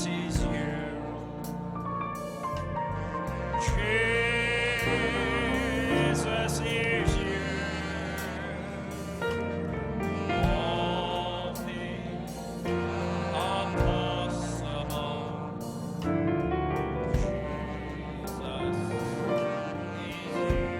is here. Jesus is here. All things are possible. Jesus is here.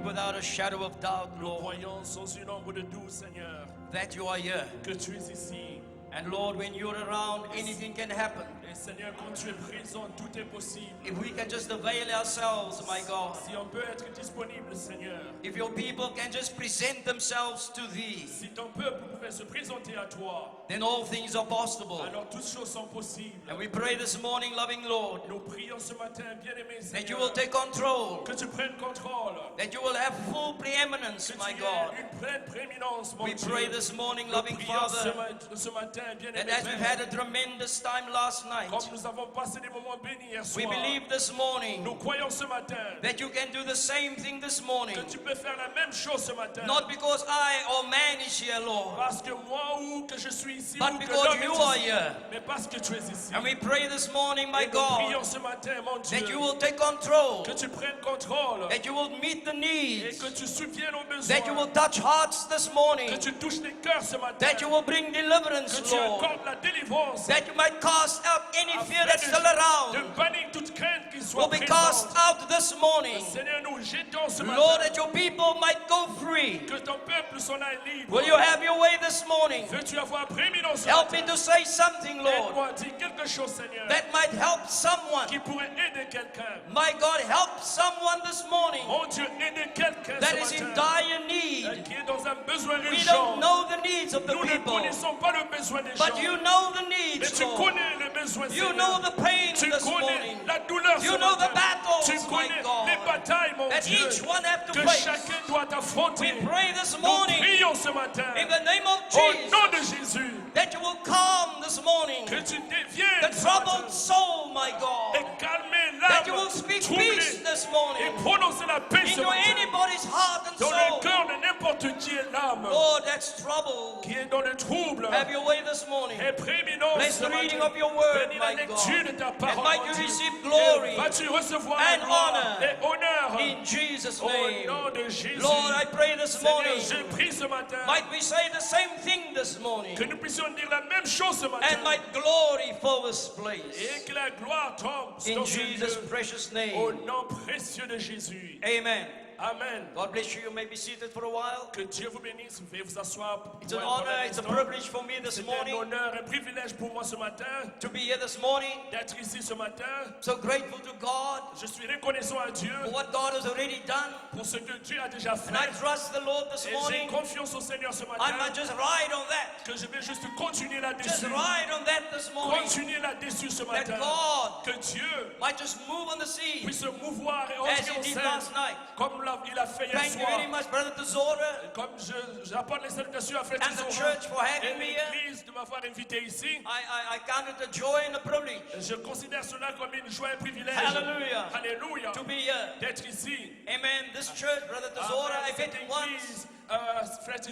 Without a shadow of doubt, Nous Lord, croyons sans une ombre de doute, Seigneur, that you are here. que tu es ici. And Lord, when you're around, anything can happen. Et Seigneur, quand tu es présent, tout est possible. If we can just avail ourselves, my God. Si on peut être disponible, Seigneur. If your people can just present themselves to thee, Si ton peuple pouvait se présenter à toi, then all things are possible. alors toutes choses sont possibles. And we pray this morning, loving Lord, Nous prions ce matin, bien-aimé that you Seigneur, will take control, que tu prennes contrôle. that you will have full preeminence, Que my tu God. aies une pleine prééminence, mon We Dieu. pray this morning, Nous loving prions Father, ce matin, that bien-aimé as we've Père, had a tremendous time last night, comme nous avons passé des moments bénis hier we soir, believe this morning nous croyons ce matin that you can do the same thing this morning. que tu peux faire la même chose ce matin. Not because I or man is here, Lord, Parce que moi ou que je suis ici but ou que because l'homme you est are ici, here. mais parce que tu es ici. And we pray this morning, my Et nous God, prions ce matin, mon Dieu, that you will take control, que tu prennes contrôle that you will meet the et needs, que tu subviennes aux besoins, that you will touch hearts this morning, que tu touches les cœurs ce matin, that you will bring que deliverance, tu Lord, accordes la délivrance, that you might cast out any fear afin that's still de around, bannir toute crainte qui will soit be cast présente. out this morning. Seigneur, nous jetons ce Lord, matin, that your people might go free. que ton peuple s'en aille libre. Will you have your way this morning? Veux-tu avoir prééminence ce Help matin? me to say something, Lord, Aide-moi à dire quelque chose, Seigneur, that might help someone. qui pourrait aider quelqu'un. My God, help someone this morning Mon Dieu, aide quelqu'un that ce is in matin dire need. qui est dans un besoin We urgent. don't know the needs of the Nous ne people, connaissons pas le besoin des but gens, you know the mais needs, tu Lord. connais le besoin, You know Seigneur. the pain Tu this connais morning. la douleur You ce know matin. the battles, Tu my connais God, les batailles, mon that Dieu, each one have to que face. chacun doit affronter. We pray this Nous morning prions ce matin, in the name of au Jesus nom de Jésus, that you will calm this morning que tu the deviennes ce troubled matin soul, my et God, calmer that you l'âme will speak troublée peace this et morning prononcer la paix ce into matin anybody's heart and dans le soul. cœur de n'importe qui est l'âme Lord, that's trouble. qui est dans le trouble. Have your way this morning. Et prééminence Bless ce the reading matin. of your word, Bénis la my lecture de God. ta And parole, might mon you Dieu. receive glory Et vas-tu recevoir and la gloire honor et honneur in Jesus' au name. nom de Jésus. Lord, I pray this Seigneur, morning, je prie ce matin might we say the same thing this morning, que nous puissions dire la même chose ce matin and might glory fill this et place. que la gloire tombe In dans ce Jesus' lieu precious au name. nom précieux de Jésus. Amen. Amen. God bless you. You may be seated for a while. Que Dieu vous bénisse. Veuillez vous asseoir. It's an honor, it's a privilege for me this C'est un morning honneur, un privilège pour moi ce matin to be here this morning. d'être ici ce matin. So grateful to God Je suis reconnaissant à Dieu for what God has already done. pour ce que Dieu a déjà And I fait. trust the Lord this Et j'ai morning. confiance au Seigneur ce I matin might just ride on that. que je vais juste continuer Just là-dessus. ride on that this morning. Continuer là-dessus ce That matin. God Que Dieu might just move on the scene puisse se mouvoir et as entrer He en did scène last night. comme il a fait hier Thank you soir. very much, Brother Tesora, Comme j'apporte les salutations à Freddie and the church for et having me here. l'église de m'avoir invité ici. I count it a joy and a privilege. Je considère cela comme une joie et un privilège. Hallelujah. Alléluia. To be here. D'être ici. Amen. This church, Brother Tesora, I Cette met him once église, Freddie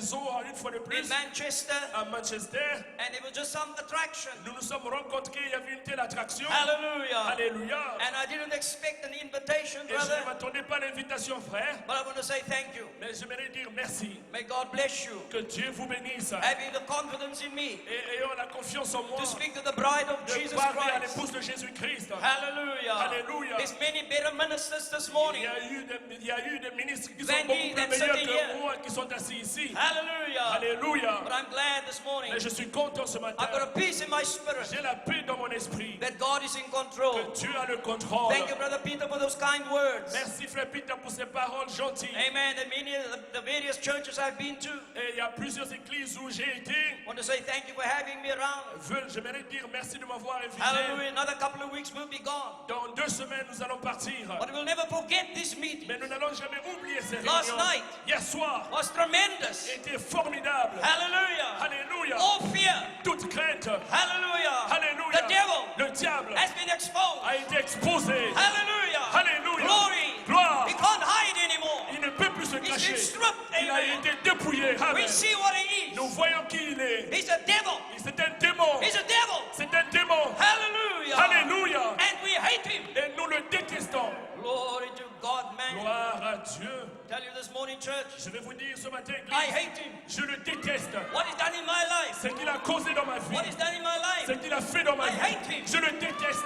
une fois de in plus Manchester, à Manchester. and it was just some attraction. Nous nous sommes rencontrés, il y avait une telle attraction. Hallelujah. Alléluia. And I didn't expect an invitation, Et je ne brother, m'attendais pas à l'invitation, frère. but I want to say thank you. Mais j'aimerais dire merci. May God bless you. Que Dieu vous bénisse. Having the confidence in me Et ayons la confiance en moi to speak to the bride of de Jesus parler à Christ. l'épouse de Jésus-Christ. Hallelujah. Hallelujah. There's many better ministers this Il morning. y a eu des ministres qui sont Than beaucoup me plus that's meilleurs sitting que here. moi qui sont assis ici. Hallelujah. Hallelujah. Alléluia. But I'm glad this morning. Mais je suis content ce matin. I've got a peace in my spirit J'ai la paix dans mon esprit. that God is in control. Que Dieu a le contrôle. Thank you, Brother Peter, for those kind words. Merci frère Peter pour ces paroles gentilles. Amen. And many of the various churches I've been to, Et il y a plusieurs églises où j'ai été. I want to say thank you for having me around. J'aimerais dire merci de m'avoir invité. Hallelujah. Another couple of weeks we'll be gone. Dans 2 semaines, nous allons partir. But we'll never forget this meeting. Mais nous n'allons jamais oublier ces Last réunions. night Hier soir was tremendous. était formidable. Hallelujah. Alléluia. All fear. Toute crainte. Hallelujah. Alléluia. The devil Le diable has been exposed. a été exposé. Hallelujah. Alléluia. Glory. Gloire. He can't hide anymore. Il ne peut plus se He's been cacher. stripped. Il a Amen. été dépouillé. We Amen. see what he is. Nous voyons qui il est. He's a devil. C'est un démon. He's a devil. C'est un démon. Hallelujah. Alléluia. And we hate him. Et nous le détestons. Glory to God, man. Gloire à Dieu. Tell you this morning, church, Je vais vous dire ce matin, I église, hate him. je le déteste. What he's done in my life. Ce qu'il a causé dans ma vie. What he's done in my Ce life. qu'il a fait dans ma I vie. hate him. Je le déteste.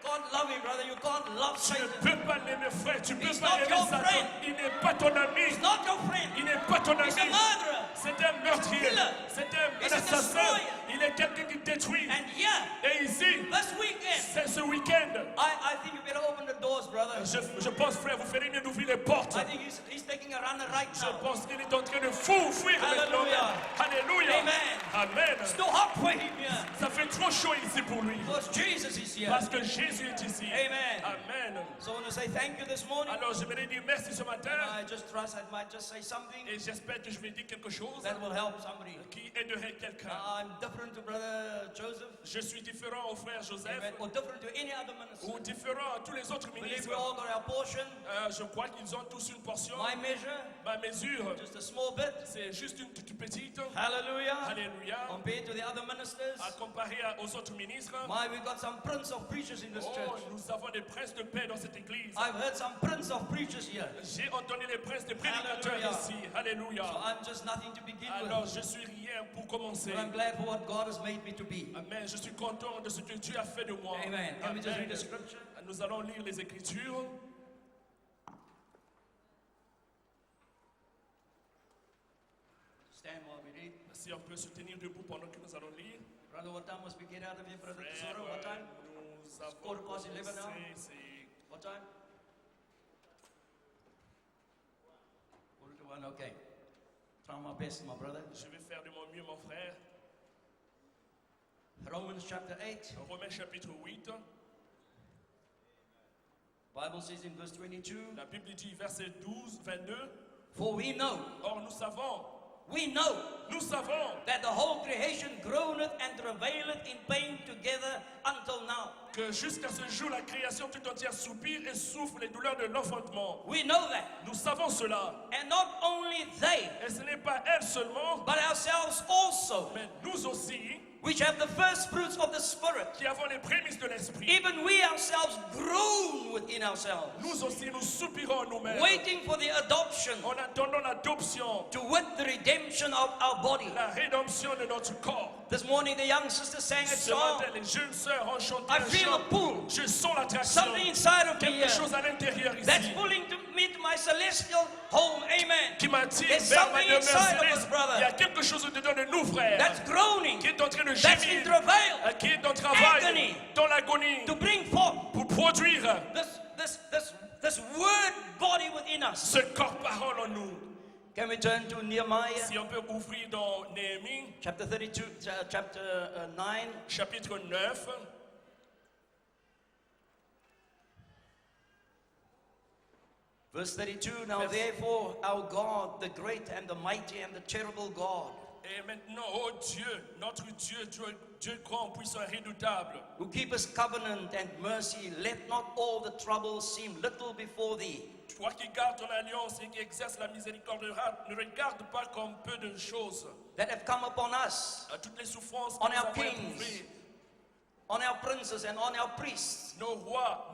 You can't love him, brother. You can't love Tu ne Satan. peux pas l'aimer, frère. Tu ne peux He's pas not aimer your Satan. friend. Il n'est pas ton ami. He's not your friend. Il n'est pas ton He's a ami. murderer. C'est un meurtrier. Killer. C'est He's un a assassin. destroyer. Il est quelqu'un qui détruit. And here, Et ici, this weekend, c'est ce week-end. I think you better open the doors, brother. Je pense, frère, vous ferez mieux d'ouvrir les portes. I think he's taking a runner right Je now. pense qu'il est en train de fuir maintenant. Hallelujah. Alléluia. Amen. Amen. It's too hot for him here. Ça fait trop chaud ici pour lui. Because Jesus is here. Parce que Jésus est ici. Amen. Amen. So I want to say thank you this morning. Alors, je vais dire merci ce matin. I just trust I might just say something Et j'espère que je vais dire quelque chose that will help somebody. qui aiderait quelqu'un. I'm different to Brother Joseph. Je suis différent au frère Joseph Amen. Or different to any other minister. ou différent à tous les autres I believe ministres. we all got our portion. Je crois qu'ils ont tous une portion. My measure, Ma mesure, just a small bit. c'est juste une toute petite. Hallelujah. Alléluia. Compared to the other ministers. À comparer aux autres ministres. My, we got some prince of preachers in this Oh, church. nous avons des princes de paix dans cette église. I've heard some prince of preachers here. J'ai entendu les princes de prédicateurs Hallelujah. ici. Alléluia. So I'm just nothing to begin Alors, with. je suis rien pour commencer. But I'm glad for what God has made me to be. Amen. Je suis content de ce que Dieu a fait de moi. Amen. Can we just read the Amen. scripture? Nous allons lire les Écritures. Stand while we read. Si on peut se tenir debout pendant que nous allons lire. Brother, what time must we get out of here, Brother Frère, Tesoro? What time? nous avons Gospelcross 11 now. commencé, What time? 1:45, okay. Try my best, my brother. Je vais faire de mon mieux, mon frère. Romans chapter 8. Romains chapitre 8. Bible says in verse 22, La Bible dit, verset 12, 22. for we know, Or nous savons nous savons that the whole creation groaneth and travaileth in pain together until now. que jusqu'à ce jour, la création tout entière soupire et souffre les douleurs de l'enfantement. We know that. Nous savons cela. And not only they, Et ce n'est pas elle seulement, but ourselves also, mais nous aussi, which have the first fruits of the Spirit. qui avons les prémices de l'Esprit. Even we ourselves groan within ourselves, Nous aussi, nous soupirons nous-mêmes. waiting for the adoption, En attendant l'adoption, to wit the redemption of our body. la rédemption de notre corps. This morning the young sister sang a Ce song. matin, les jeunes sœurs ont chanté I un feel chant. a pull, Je sens l'attraction. something inside of me Quelque here chose à l'intérieur that's ici pulling me to my celestial home. Amen. qui m'attire There's vers ma something demeure inside of us, céleste. brother. Il y a quelque chose dedans de nous, frères, That's groaning, qui est en train de that's in gémir, travail, qui est en travail, agony, dans l'agonie, to bring forth pour produire this word body within us. ce corps-parole en nous. Can we turn to Nehemiah Si on peut ouvrir dans Néhémie, chapter 32, chapter 9, chapitre 9, verse 32. Now therefore our God, the great and the mighty and the terrible God, et maintenant, ô Dieu, notre Dieu, Dieu grand, puissant, redoutable, who keepeth covenant and mercy, let not all the troubles seem little before thee. toi qui gardes ton alliance et qui exerce la miséricorde, ne regarde pas comme peu de choses That have come upon us, à toutes les souffrances que On nous our avons kings, éprouvées, on our princes and on our priests, nos rois,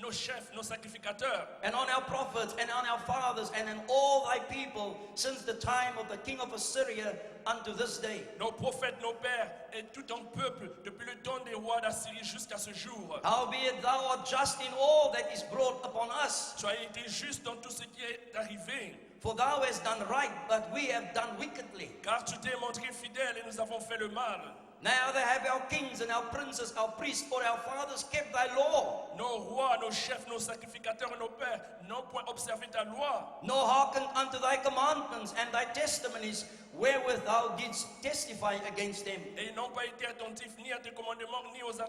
nos chefs, nos sacrificateurs, and on our prophets and on our fathers, and in all thy people, since the time of the king of Assyria unto this day. nos prophètes, nos pères et tout ton peuple, depuis le temps des rois d'Assyrie jusqu'à ce jour. Howbeit thou art just in all that is brought upon us, Tu as été juste dans tout ce qui est arrivé. For thou hast done right, but we have done wickedly. Car tu t'es montré fidèle et nous avons fait le mal. Now they have our kings and our princes, our priests, or our fathers kept thy law. Nos rois, nos chefs, nos sacrificateurs et nos pères n'ont point observé ta loi. Nor hearkened unto thy commandments and thy testimonies, wherewith thou didst testify against them. Et ils n'ont pas été attentifs ni à tes commandements, ni aux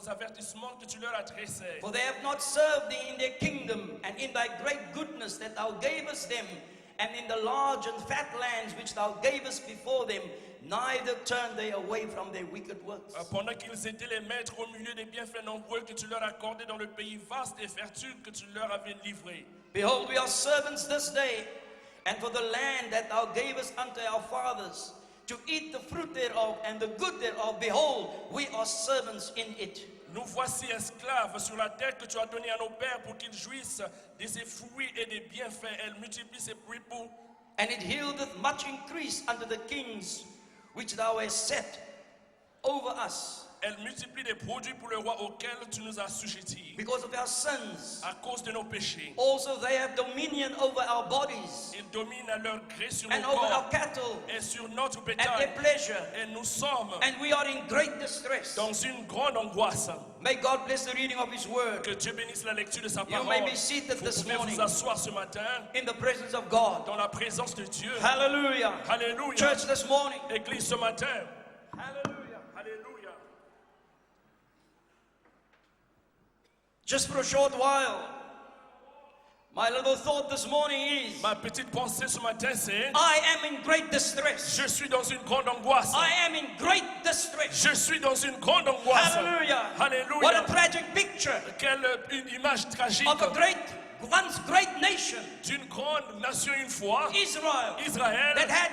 avertissements que tu leur adressais. For they have not served thee in their kingdom, and in thy great goodness that thou gavest them, and in the large and fat lands which thou gavest before them, neither turned they away from their wicked works. Pendant qu'ils étaient les maîtres au milieu des bienfaits nombreux que tu leur accordais dans le pays vaste et fertile que tu leur avais livré. Behold, we are servants this day, and for the land that thou gavest unto our fathers, to eat the fruit thereof and the good thereof, behold, we are servants in it. Nous voici esclaves sur la terre que tu as donnée à nos pères pour qu'ils jouissent de ses fruits et des bienfaits. Elle multiplie ses fruits pour. And it yieldeth much increase unto the kings which thou hast set over us, Elle multiplie des produits pour le roi auquel tu nous as assujettis. because of our sins. À cause de nos péchés. Also they have dominion over our bodies, Ils dominent à leur gré sur nos and over our corps cattle, et sur notre at their bétail. pleasure. Et nous sommes And we are in great distress. dans une grande angoisse. May God bless the reading of His word. Que Dieu bénisse la lecture de sa You parole. may be seated Vous this pouvez morning vous asseoir ce matin in the presence of God. dans la présence de Dieu. Hallelujah. Alléluia. Church this morning. Église ce matin. Hallelujah. Alléluia. Just for a short while, my little thought this morning is, Ma petite pensée ce matin, c'est I am in great distress. je suis dans une grande angoisse. I am in great distress. Je suis dans une grande angoisse. Hallelujah. Alléluia. What a tragic picture Quelle une image tragique of a once great nation, d'une grande nation une fois, Israel, Israël, that had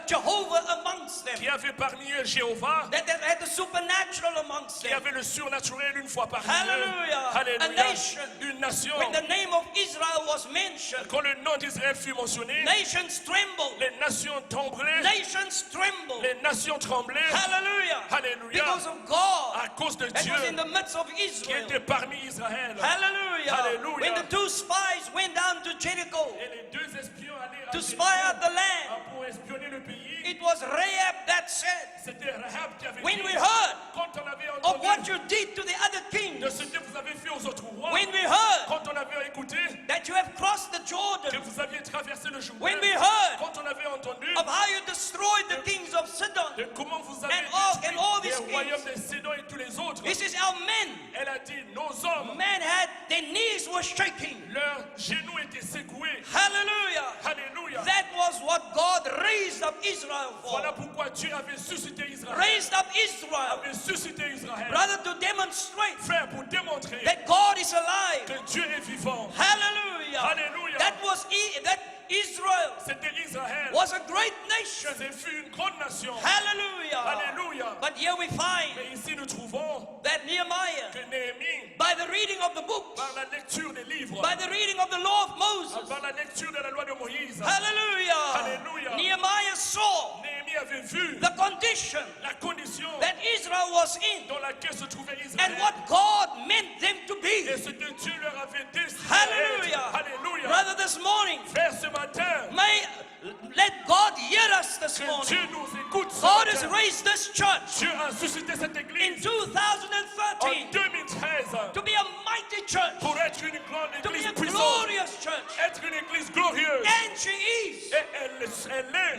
Jehovah amongst them, qui avait parmi eux Jéhovah, that had the supernatural amongst qui them. avait le surnaturel une fois parmi eux. Hallelujah. A Alléluia. nation. Une nation. When the name of Israel was mentioned, Quand le nom d'Israël fut mentionné, nations trembled. les nations tremblaient. Nations trembled. Les nations tremblaient. Hallelujah. Alléluia. Because of God À cause de that Dieu was in the midst of qui Israel. était parmi Israël. Hallelujah. Hallelujah. When the two spies went down to Jericho Et les deux espions allèrent à to Jéricho spy out the land, pour espionner le pays. it was Rahab that said, C'était Rahab qui avait when dit, we heard quand on avait of what entendu you did to the other de kings, ce que vous avez fait aux autres rois, when we heard quand on avait écouté that you have crossed the que Jordan, vous aviez traversé le Jourdain, when we heard quand on avait entendu of how you destroyed the kings of Sidon, de comment vous avez and all détruit these les kings. royaumes des Sédons et tous les autres, this is our men. elle a dit, nos hommes, Men had, their knees were shaking. leurs genoux étaient secoués. Hallelujah. Alléluia. That was what God raised up Israel for. Voilà pourquoi Dieu avait suscité Israël. Raised up Israel, Avait suscité Israël. brother, to demonstrate Frère, pour démontrer that God is alive. que Dieu est vivant. Hallelujah. Hallelujah. That Israel C'était Israël. was a great nation. Ce fut une grande nation. Hallelujah. Alléluia. But here we find Mais ici nous trouvons that Nehemiah, que Néhémie, by the reading of the books, par la lecture des livres, by the reading of the law of Moses, par la lecture de la loi de Moïse, hallelujah, Hallelujah. Nehemiah saw Néhémie avait vu the condition la condition that Israel was in dans laquelle se trouvait and Israël what God meant them to be. et ce que Dieu leur avait destiné. Hallelujah. Alléluia. Brother, this morning, Frère, ce matin, let God hear us this que morning. Dieu nous écoute ce God has matin. raised this church Dieu a suscité cette in église 2013 en 2013 to be a mighty church, pour être une grande to be église a puissante, glorious church. être une église glorieuse. And she is. Et elle l'est.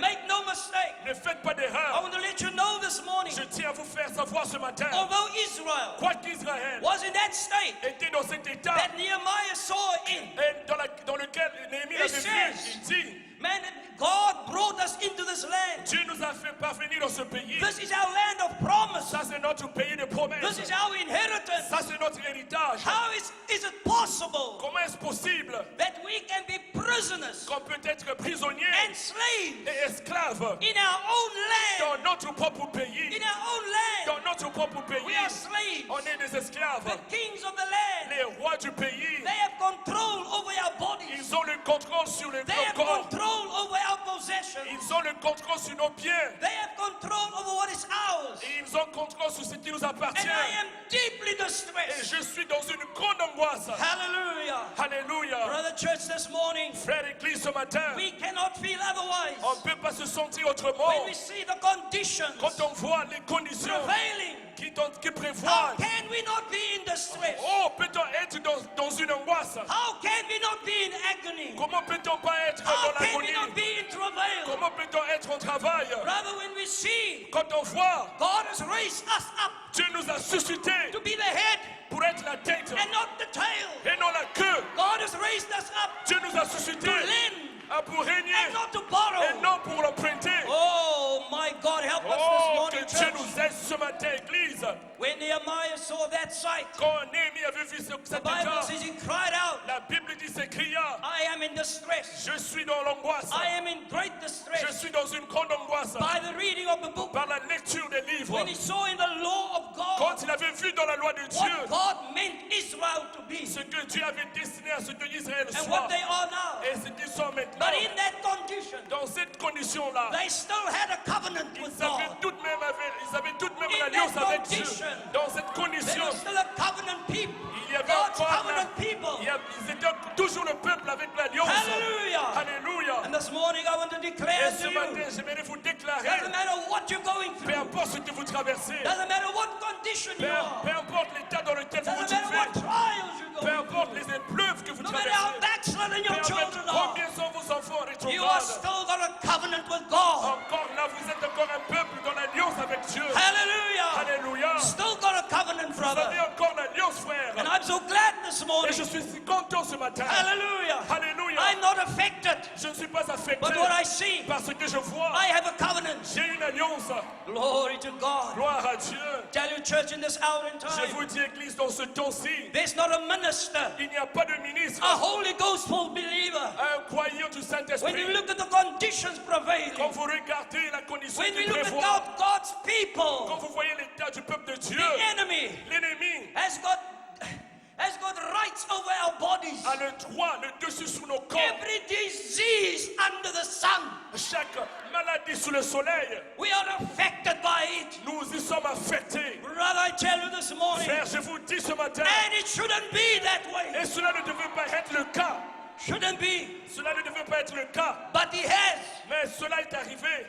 Make no mistake. Ne faites pas I d'erreur. want to let you know this morning, Je tiens à vous faire savoir ce matin, although Israel quoi qu'Israël was in that state était dans cet état that Nehemiah saw in, et dans lequel Néhémie avait vu, says, il dit, man, God brought us into this land. Dieu nous a fait parvenir dans ce pays. This is our land of promise. Ça c'est notre pays de promesses. This is our inheritance. Ça c'est notre héritage. How is it possible Comment est-ce possible that we can be prisoners, qu'on peut être prisonnier enslaved et esclave in our own land? dans notre propre pays? In our own land, Dans notre propre pays, we are slaves. on est des esclaves. The kings of the land, Les rois du pays, they have control over our bodies. ils ont le contrôle sur They nos have corps. control over our possessions. possessions. Ils ont le contrôle sur nos biens. They have control over what is ours. Et ils ont contrôle sur ce qui nous appartient. And I am deeply Et distressed. je suis dans une grande angoisse. Hallelujah. Alléluia. Brother church, this morning, Frère Église, ce matin, we cannot feel otherwise. on ne peut pas se sentir autrement. When we see the conditions Quand on voit les conditions prevailing, qui how prévoient, can we not be in distress? oh, peut-on être dans une angoisse? How can we not be in agony? Comment peut-on pas être How dans can we l'agonie? not be in travail? Comment peut-on être en travail? Brother, when we see Quand on voit, God has raised us up Dieu nous a suscités to be the head pour être la tête and not the tail. et non la queue. God has raised us up Dieu nous a to suscités lend pour régner and not to borrow. et non pour l'emprunter. Oh my God, help us this Oh, morning, que Dieu church. nous aide ce matin, Église. When Nehemiah saw that sight, Quand Néhémie avait vu the cet Bible état, says he cried out, la Bible dit s'écria, I am in distress. je suis dans l'angoisse. I am in great Je distress. suis dans une grande angoisse By the reading of the book, par la lecture des livres. when he saw in the law of God Quand il avait vu dans la loi de Dieu what God meant Israel to be ce que Dieu avait destiné à ce que Israël and soit what they are now. et ce qu'ils sont maintenant, But in that condition, dans cette condition-là, they still had a covenant with ils avaient God. tout de même, In l'alliance that avec Dieu. condition, Dans cette They condition, were still a covenant people. il y avait God's encore covenant people. ils étaient toujours le peuple avec l'alliance. Hallelujah. Alléluia. And this morning I want to declare Et to ce you, matin, j'aimerais vous déclarer, doesn't matter what you're going peu through, importe ce que vous traversez, doesn't matter what condition you peu are, importe l'état dans lequel vous vous doesn't matter what trouvez, trials you're peu going importe through, les épreuves que vous no matter how traversez, backslidden peu your importe children are, combien sont vos enfants you are rétrogrades, still got a covenant with God. encore là, vous êtes encore un peuple dans l'alliance avec Dieu. Hallelujah. Alléluia. Still got a covenant, Vous avez brother. encore l'alliance, frère. And I'm so glad this Et morning. je suis si content ce matin. Hallelujah. Alléluia. I'm not affected, Je ne suis pas affecté but what I see, par ce que je vois. I have a covenant. J'ai une alliance. Glory to God. Gloire à Dieu. Tell you, church, in this hour and Je time, vous dis, Église, dans ce temps-ci, there's not a minister, il n'y a pas de ministre, a Holy Gospel believer. un croyant du When you Saint-Esprit. look at the conditions prevailing, Quand vous regardez la condition when qui we look at prévoit, God's quand people, vous voyez l'état du peuple de Dieu, the enemy l'ennemi has got rights over our bodies. a le droit, le dessus sur nos corps. Every disease under the sun, Chaque maladie sous le soleil, we are affected by it. nous y sommes affectés. Brother, I tell you this morning, Frère, je vous dis ce matin, and it shouldn't be that way. et cela ne devait pas être le cas. Shouldn't be, Cela ne devait pas être le cas. but he has. Mais cela est arrivé.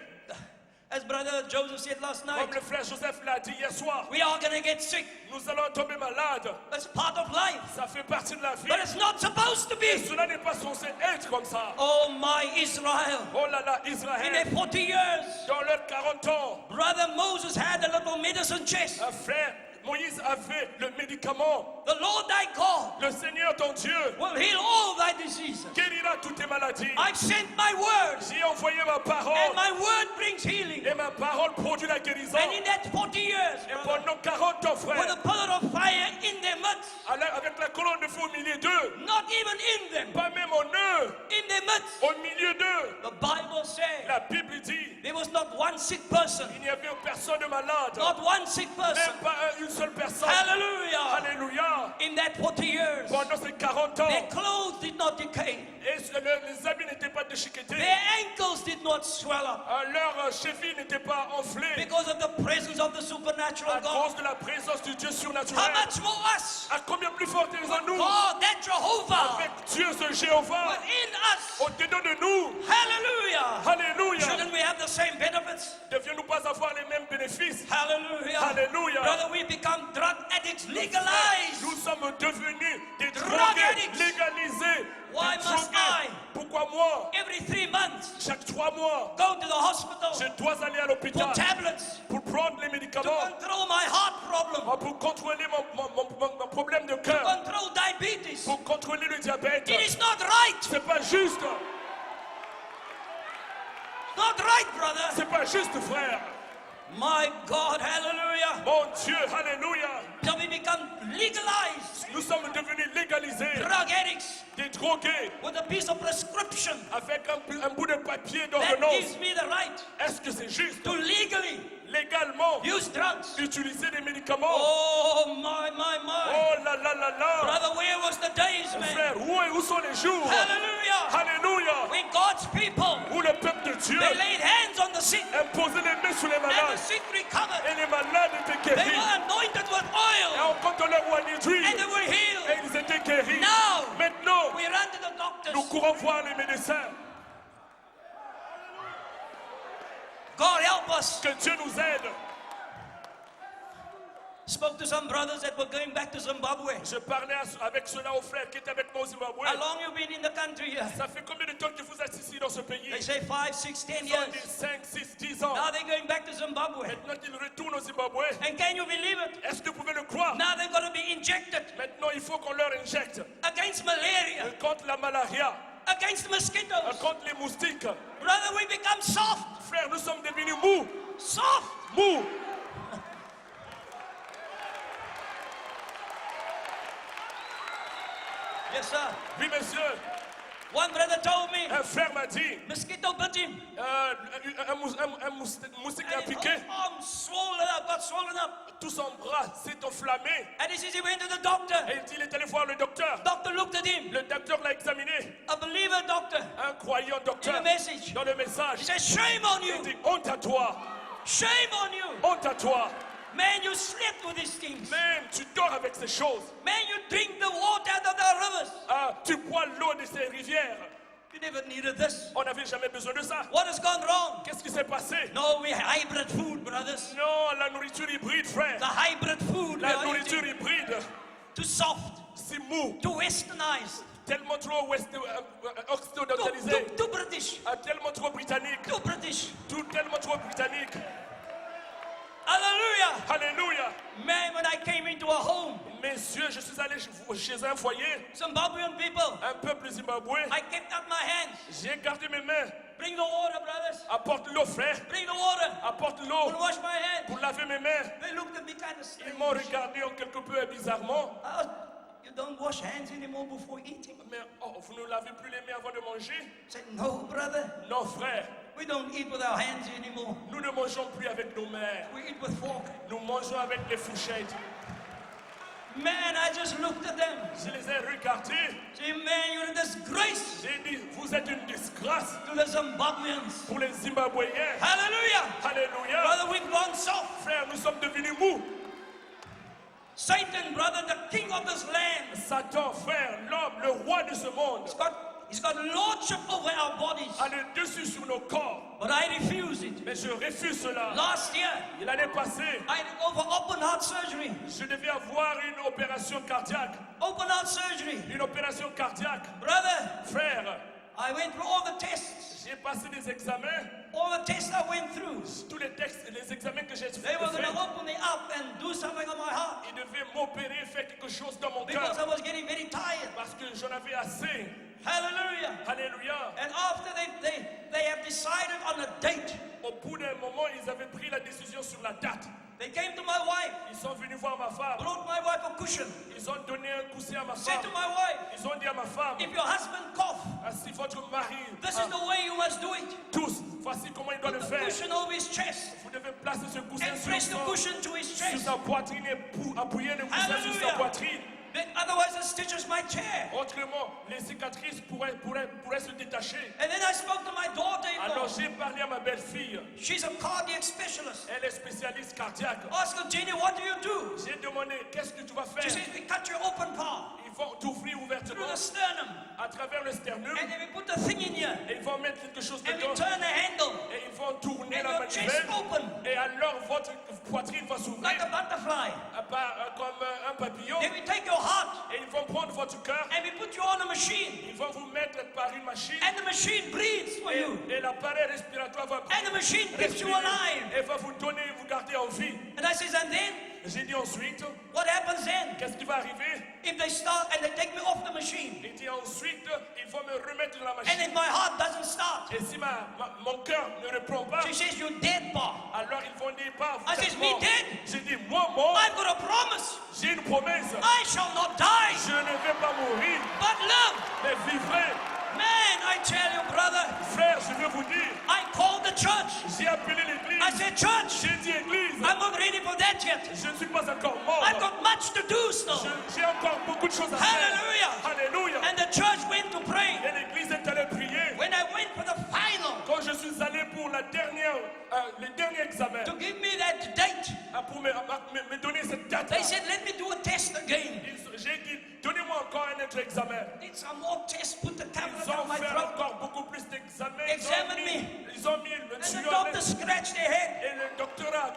As Brother Joseph said last night, Comme le frère Joseph l'a dit hier soir, we are going to get sick. nous allons tomber malades. That's part of life. Ça fait partie de la vie. But it's not supposed to Et be. cela n'est pas censé être comme ça. Oh my Israel. Oh là là, In Israël, their 40 years, dans leurs 40 ans, Brother Moses had a little medicine chest. un frère Moïse avait le médicament. The Lord thy God Le Seigneur ton Dieu will heal all thy diseases. guérira toutes tes maladies. I've sent my word, J'ai envoyé ma and parole my word brings healing. et ma parole produit la guérison. And in that 40 years, Et brother, pendant 40 ans, with frère, a pillar of fire in their midst, avec la colonne de feu au milieu d'eux, not even in them, pas même en eux, in their midst, au milieu d'eux, the Bible says la Bible dit, there was not one sick person, il n'y avait personne de malade, not one sick person. même pas une seule personne. Hallelujah. Alléluia. In that 40 years, Pendant ces 40 ans, their clothes did not decay. et les habits n'étaient pas déchiquetés, Their ankles did not swell up leurs chevilles n'étaient pas enflées because of the presence of the supernatural à God. cause de la présence du Dieu How surnaturel. much more us? À combien plus fort est en nous, God, that Jehovah avec Dieu ce Jéhovah, within us. au-dedans de nous. Hallelujah. Alléluia. Shouldn't we have the same benefits? Devions-nous pas avoir les mêmes bénéfices? Hallelujah. Alléluia. Brother, we become drug addicts, Nous legalized. sommes devenus des Drug drogués, addicts. légalisés. Why Des must drogués. I? Pourquoi moi, Every 3 months, chaque 3 mois, go to the hospital je dois aller à for l'hôpital tablets pour prendre les to médicaments, control my heart problem, pour contrôler mon problème de cœur, control diabetes? pour contrôler le diabète? It is not right. C'est pas juste. Not right, brother. C'est pas juste, frère. My God, hallelujah. Mon Dieu, alléluia. Shall we become legalized Nous sommes devenus légalisés, drug addicts des drogués, with a piece of prescription avec un bout de papier that d'ordonnance. gives me the right Est-ce que c'est juste, to legally légalement, use drugs? utiliser des médicaments? Oh my. Oh là là là là. Brother, where was the days, man? Frère, où sont les jours? Hallelujah. Alléluia. When God's people Où le peuple de Dieu They laid hands on the sick, imposait les mains sur les and the malades. sick recovered. Et les malades étaient They guéris. were anointed with Et oil, on compte leur oignée d'huile. and they were Et healed. ils étaient guéris. Now, Maintenant, we run to the nous doctors. courons voir les médecins. God help us. Que Dieu nous aide. Spoke to some brothers that were going back to Zimbabwe. Je parlais avec ceux-là aux frères qui étaient avec moi au Zimbabwe. How long you been in the country here? Ça fait combien de temps que vous êtes ici dans ce pays? They say 5, 6, 10 Ils ont dit years. 5, 6, 10 ans. Now they're going back to Zimbabwe. Maintenant qu'ils retournent au Zimbabwe, And can you believe it? est-ce que vous pouvez le croire? Now they're going to be injected Maintenant, il faut qu'on leur injecte against malaria, contre la malaria, against mosquitoes. contre les moustiques. Brother, we become soft. Frère, nous sommes devenus mous. Soft. Mous. Yes, sir. Oui, monsieur. One brother told me, Un frère m'a dit, mosquito bit him. un moustique a And his piqué. whole arm swollen up, got swollen up. Tout son bras s'est enflammé. And he says he went to the doctor. Et il est allé voir le docteur. Doctor looked at him. Le docteur l'a examiné. A believer doctor. Un croyant In docteur. a message. Dans le message, He said, shame on il you. dit honte à toi. Shame on you. Honte à toi. Man, you slept with these things. Même tu dors avec ces choses. Man, you drink the water out of the rivers. Ah, tu bois l'eau de ces rivières. You never needed this. On n'avait jamais besoin de ça. What has gone wrong? Qu'est-ce qui s'est passé? No, we hybrid food, brothers. Non, la nourriture hybride, frère. The hybrid food we La are nourriture eating. hybride, Too soft, c'est mou. too westernized, Tellement trop occidentalisé. too British, Tellement trop britannique. too British. Tellement trop britannique. Hallelujah. Alléluia. Man, when I came into a home, Messieurs, je suis allé chez un foyer, Zimbabwean people, un peuple zimbabwéen. I kept up my hands. J'ai gardé mes mains. Bring the water, brothers. Apporte l'eau, frère. Bring the water. Apporte I'll l'eau wash my hands. pour laver mes mains. They looked at me kind of Ils m'ont strange. regardé en quelque peu bizarrement. You don't wash hands anymore before eating. Mais vous ne lavez plus les mains avant de manger? I said, no, brother. Non, frère. We don't eat with our hands anymore. Nous ne mangeons plus avec nos mains. We eat with fork. Nous mangeons avec les fourchettes. Man, I just looked at them. Je les ai regardés. Say, man, you're a disgrace J'ai dit, vous êtes une disgrâce to the Zimbabweans. pour les Zimbabwéens. Hallelujah. Alléluia. Brother, we've gone soft. Frère, nous sommes devenus mous. Satan, brother, the king of this land, Satan, frère, l'homme, le roi de ce monde, he's got lordship over our bodies. a le dessus sur nos corps. But I refuse it. Mais je refuse cela. Last year, L'année passée, I had to go for open heart surgery. je devais avoir une opération cardiaque. Open heart surgery. Une opération cardiaque. Brother, Frère, I went through all the tests. j'ai passé des examens. All the tests I went through. Tous les textes, les examens que j'ai They were going faits, to open me up and do something on my heart. ils devaient m'opérer, faire quelque chose dans mon Because cœur. I was getting very tired. Parce que j'en avais assez. Hallelujah. Alléluia. And after they have decided on a date, Au bout d'un moment, ils avaient pris la décision sur la date. they came to my wife, Ils sont venus voir ma femme. brought my wife a cushion, Ils ont donné un coussin à ma said femme. to my wife, Ils ont dit à ma femme, if your husband cough, si votre mari, this is the way you must do it. tous, voici comment il doit Put le the faire. cushion over his chest Vous devez placer ce coussin and press the sur cushion to his sur chest. sa poitrine et appuyer le coussin sur sa Hallelujah. poitrine. Then otherwise the stitches might tear. Autrement, les cicatrices pourraient se détacher. And then I spoke to my daughter-in-law. Alors j'ai parlé à ma belle-fille. She's a cardiac specialist. Elle est spécialiste cardiaque. Ask her, Jenny, what do you do? J'ai demandé, qu'est-ce que tu vas She faire? says, we cut your open part Ils vont t'ouvrir through ouvertement the sternum. à travers le sternum And then we put the thing in here. et ils vont mettre quelque chose And we dedans turn the handle. et ils vont tourner And la your chest manivelle open et alors votre poitrine va like s'ouvrir a butterfly. comme un papillon Then we take your heart et ils vont prendre votre cœur, and we put you on a machine. ils vont vous mettre par une machine And the machine breathes for you. et l'appareil respiratoire va And the machine keeps you respirer alive. et va vous donner, vous garder en vie. And I says, and then, J'ai dit ensuite, what happens then? qu'est-ce qui va arriver? If they start and they take me off the machine. Il dit ensuite, ils vont me remettre dans la And machine. if my heart doesn't start, Et si mon cœur ne reprend pas, she says, you're dead, Bob. alors ils vont dire pas, vous I êtes says, me mort. dead? J'ai dit, moi mort, I've got a promise. j'ai une promesse. I shall not die, Je ne vais pas mourir, but live. mais vivrai. Man, I tell you, brother, Frère, je veux vous dire, I called the church. j'ai appelé l'église. I said, church, J'ai dit église, I'm not ready for that yet. je ne suis pas encore mort. I've got much to do still. J'ai encore beaucoup de choses à faire. Hallelujah. Alléluia. And the church went to pray. Et l'église est allée prier. When I went for the final, Quand je suis allé give me that date. pour me donner cette date. They said, let me do a test again. J'ai dit, donnez-moi encore un autre examen. Did some more tests, put the camera Ils down ont my fait throat. encore beaucoup plus d'examens. Examine me. Ils ont mis le And the tuyau doctor scratched their head. et le docteur a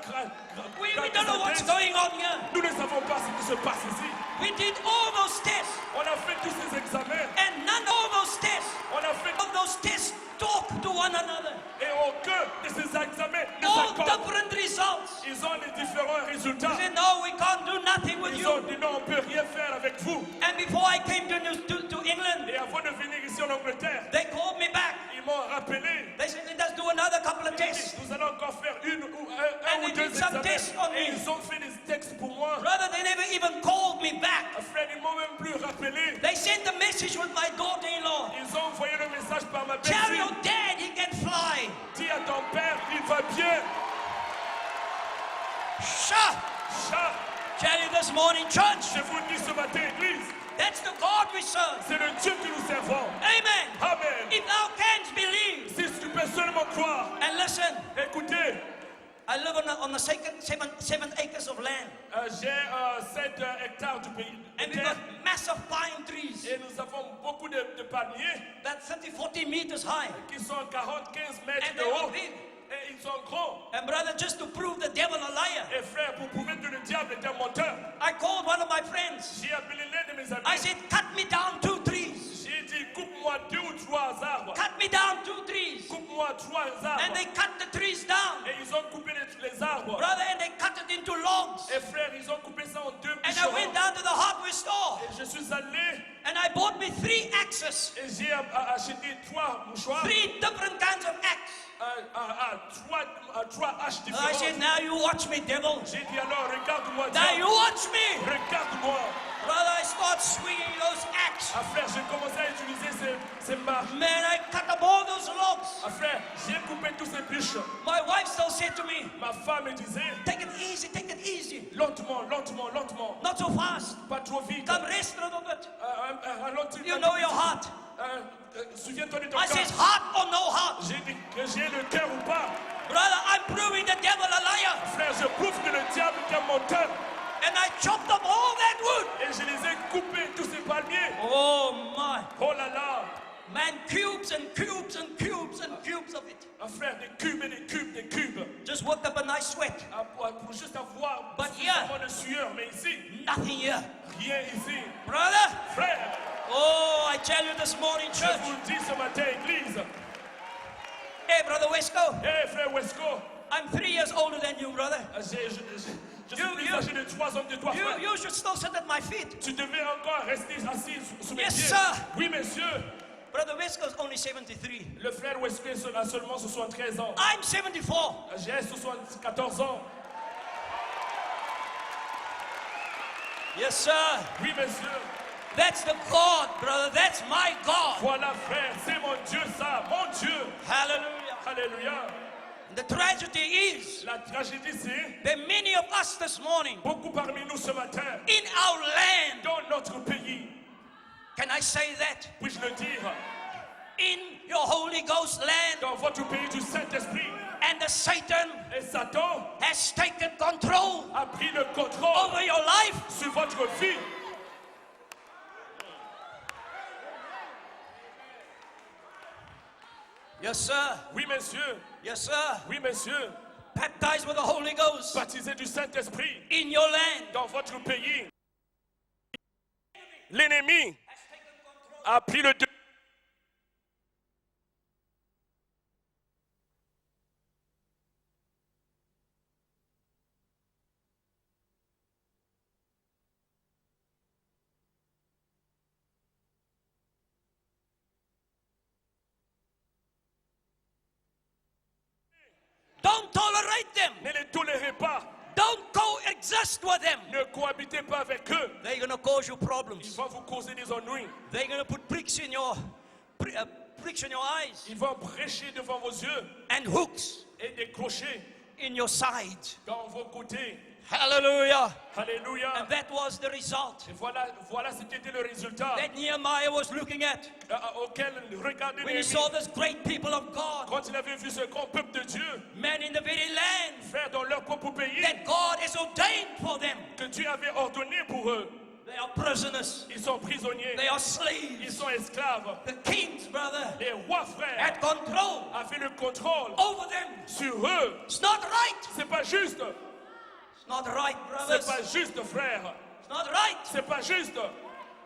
We don't know what's going on here. Nous ne savons pas ce qui se passe ici. We did all those tests. On a fait tous ces examens. And none of those tests, On a fait of those tests talk to one another. et aucun de ces examens ne All s'accorde. different results. Ils ont des différents résultats. They said, no, we can't do nothing with Ils you. ont dit non, on ne peut rien faire avec vous. And before I came to England, Et avant de venir ici en Angleterre, they called me back. ils m'ont rappelé. They said, let us do another couple of tests. Nous allons encore faire un And ou they deux did some examens. tests on Et me. ils ont fait des textes pour moi. Brother, they never even called me back. Frère, ils m'ont même plus rappelé. They sent the message with my daughter-in-law. Ils ont envoyé le message par ma Tell belle-fille. your dad he can fly. Dis à ton père, il va bien. Shut. Chat, Tell you this morning, church, je vous dis ce matin, église, that's the God we serve. c'est le Dieu que nous servons. Amen. Amen. If thou canst believe. Si tu peux seulement croire, And listen, écoutez, I live on the seven acres of land. j'ai 7 hectares du pays. And de we've terre. got massive pine trees Et nous avons beaucoup de palmiers that's 40 meters high. qui sont 40-15 mètres And de they are haut. big. Et ils sont grands. And brother, just to prove the devil a liar, Et frère, pour prouver que le diable est un menteur, I called one of my friends. j'ai appelé l'un de mes amis. I said, cut me down 2 trees. J'ai dit, coupe-moi 2 ou 3 arbres. Cut me down 2 trees. Coupe-moi 3 And arbres. they cut the trees down. Et ils ont coupé les arbres. Brother, and they cut it into logs. Et frère, ils ont coupé ça en 2 And I went bûcherons. down to the hardware store. Et je suis allé And I bought me 3 axes. et j'ai acheté 3 mouchoirs. 3 different kinds of axes. 3 haches And I said, différentes. now you watch me, devil. J'ai dit alors, regarde-moi, Now you diable. watch me. Regarde-moi. Brother, I start swinging those axes. Ah frère, j'ai commencé à utiliser ces marques. Man, I cut up all those logs. Ah frère, j'ai coupé tous ces bûches. My wife still said to me, Ma femme me disait, take it easy, take it easy. lentement, lentement, lentement. Not so fast. Pas trop vite. Come rest a little bit. Ralentis. You know your heart. Souviens-toi de ton I cœur. says, heart or no heart. J'ai dit que j'ai le cœur ou pas. Brother, I'm proving the devil a liar. Frère, je prouve que le diable est un menteur. And I chopped up all that wood. Et je les ai coupés, tous ces palmiers. Oh my. Oh là là. Man, cubes and cubes and cubes and cubes of it. Un frère, des cubes et des cubes, des cubes. Just worked up a nice sweat. Pour juste avoir But suffisamment de sueur. Mais ici, Nothing here. rien ici. Brother, Frère, oh, I tell you this morning, je church. vous le dis ce matin, église. Hey, Brother Wesco, Hé, frère Wesco. I'm 3 years older than you, brother. Je suis You- plus you- âgé de 3 ans que toi, frère. You should still sit at my feet. Tu devais encore rester assis sous mes Yes, pieds. sir. Oui, monsieur. Brother Wesco's only 73. Le frère Wesco a seulement 73 ans. I'm 74. J'ai 74 ans. Yes, sir. Oui, monsieur. That's the God, brother. That's my God. Voilà, frère, c'est mon Dieu, ça. Mon Dieu. Hallelujah. Alléluia. The tragedy is La tragédie, c'est that many of us this morning beaucoup parmi nous ce matin, in our land, dans notre pays, can I say that? puis-je le dire, In your Holy Ghost land, dans votre pays du Saint-Esprit, and the Satan et Satan has taken control a pris le contrôle over your life. sur votre vie. Yes, sir. Oui, monsieur. Yes, sir. Oui, monsieur. Baptized with the Holy Ghost Baptisé du Saint-Esprit in your land. dans votre pays. L'ennemi a pris le dessus. Don't tolerate them. Ne les tolérez pas. Don't coexist with them. Ne cohabitez pas avec eux. They're going to cause you Ils problems. vont vous causer des ennuis. They're going to put pricks in your eyes Ils vont brécher devant vos yeux and hooks et des crochets in your sides. dans vos côtés. Hallelujah. Alléluia. And that was the result Et voilà ce qui était le résultat that Nehemiah was looking at. auquel regardait When he Néhémie. saw this great people of God, Quand il avait vu ce grand peuple de Dieu, men in the very land frères dans leur propre pays, that God has ordained for them. que Dieu avait ordonné pour eux. They are prisoners. Ils sont prisonniers. They are Ils slaves. sont esclaves. The kings, brother, Les rois frères had control avaient le contrôle over them. sur eux. It's not right. C'est pas juste. It's not right, C'est brothers. pas juste, frère. It's not right. C'est pas juste.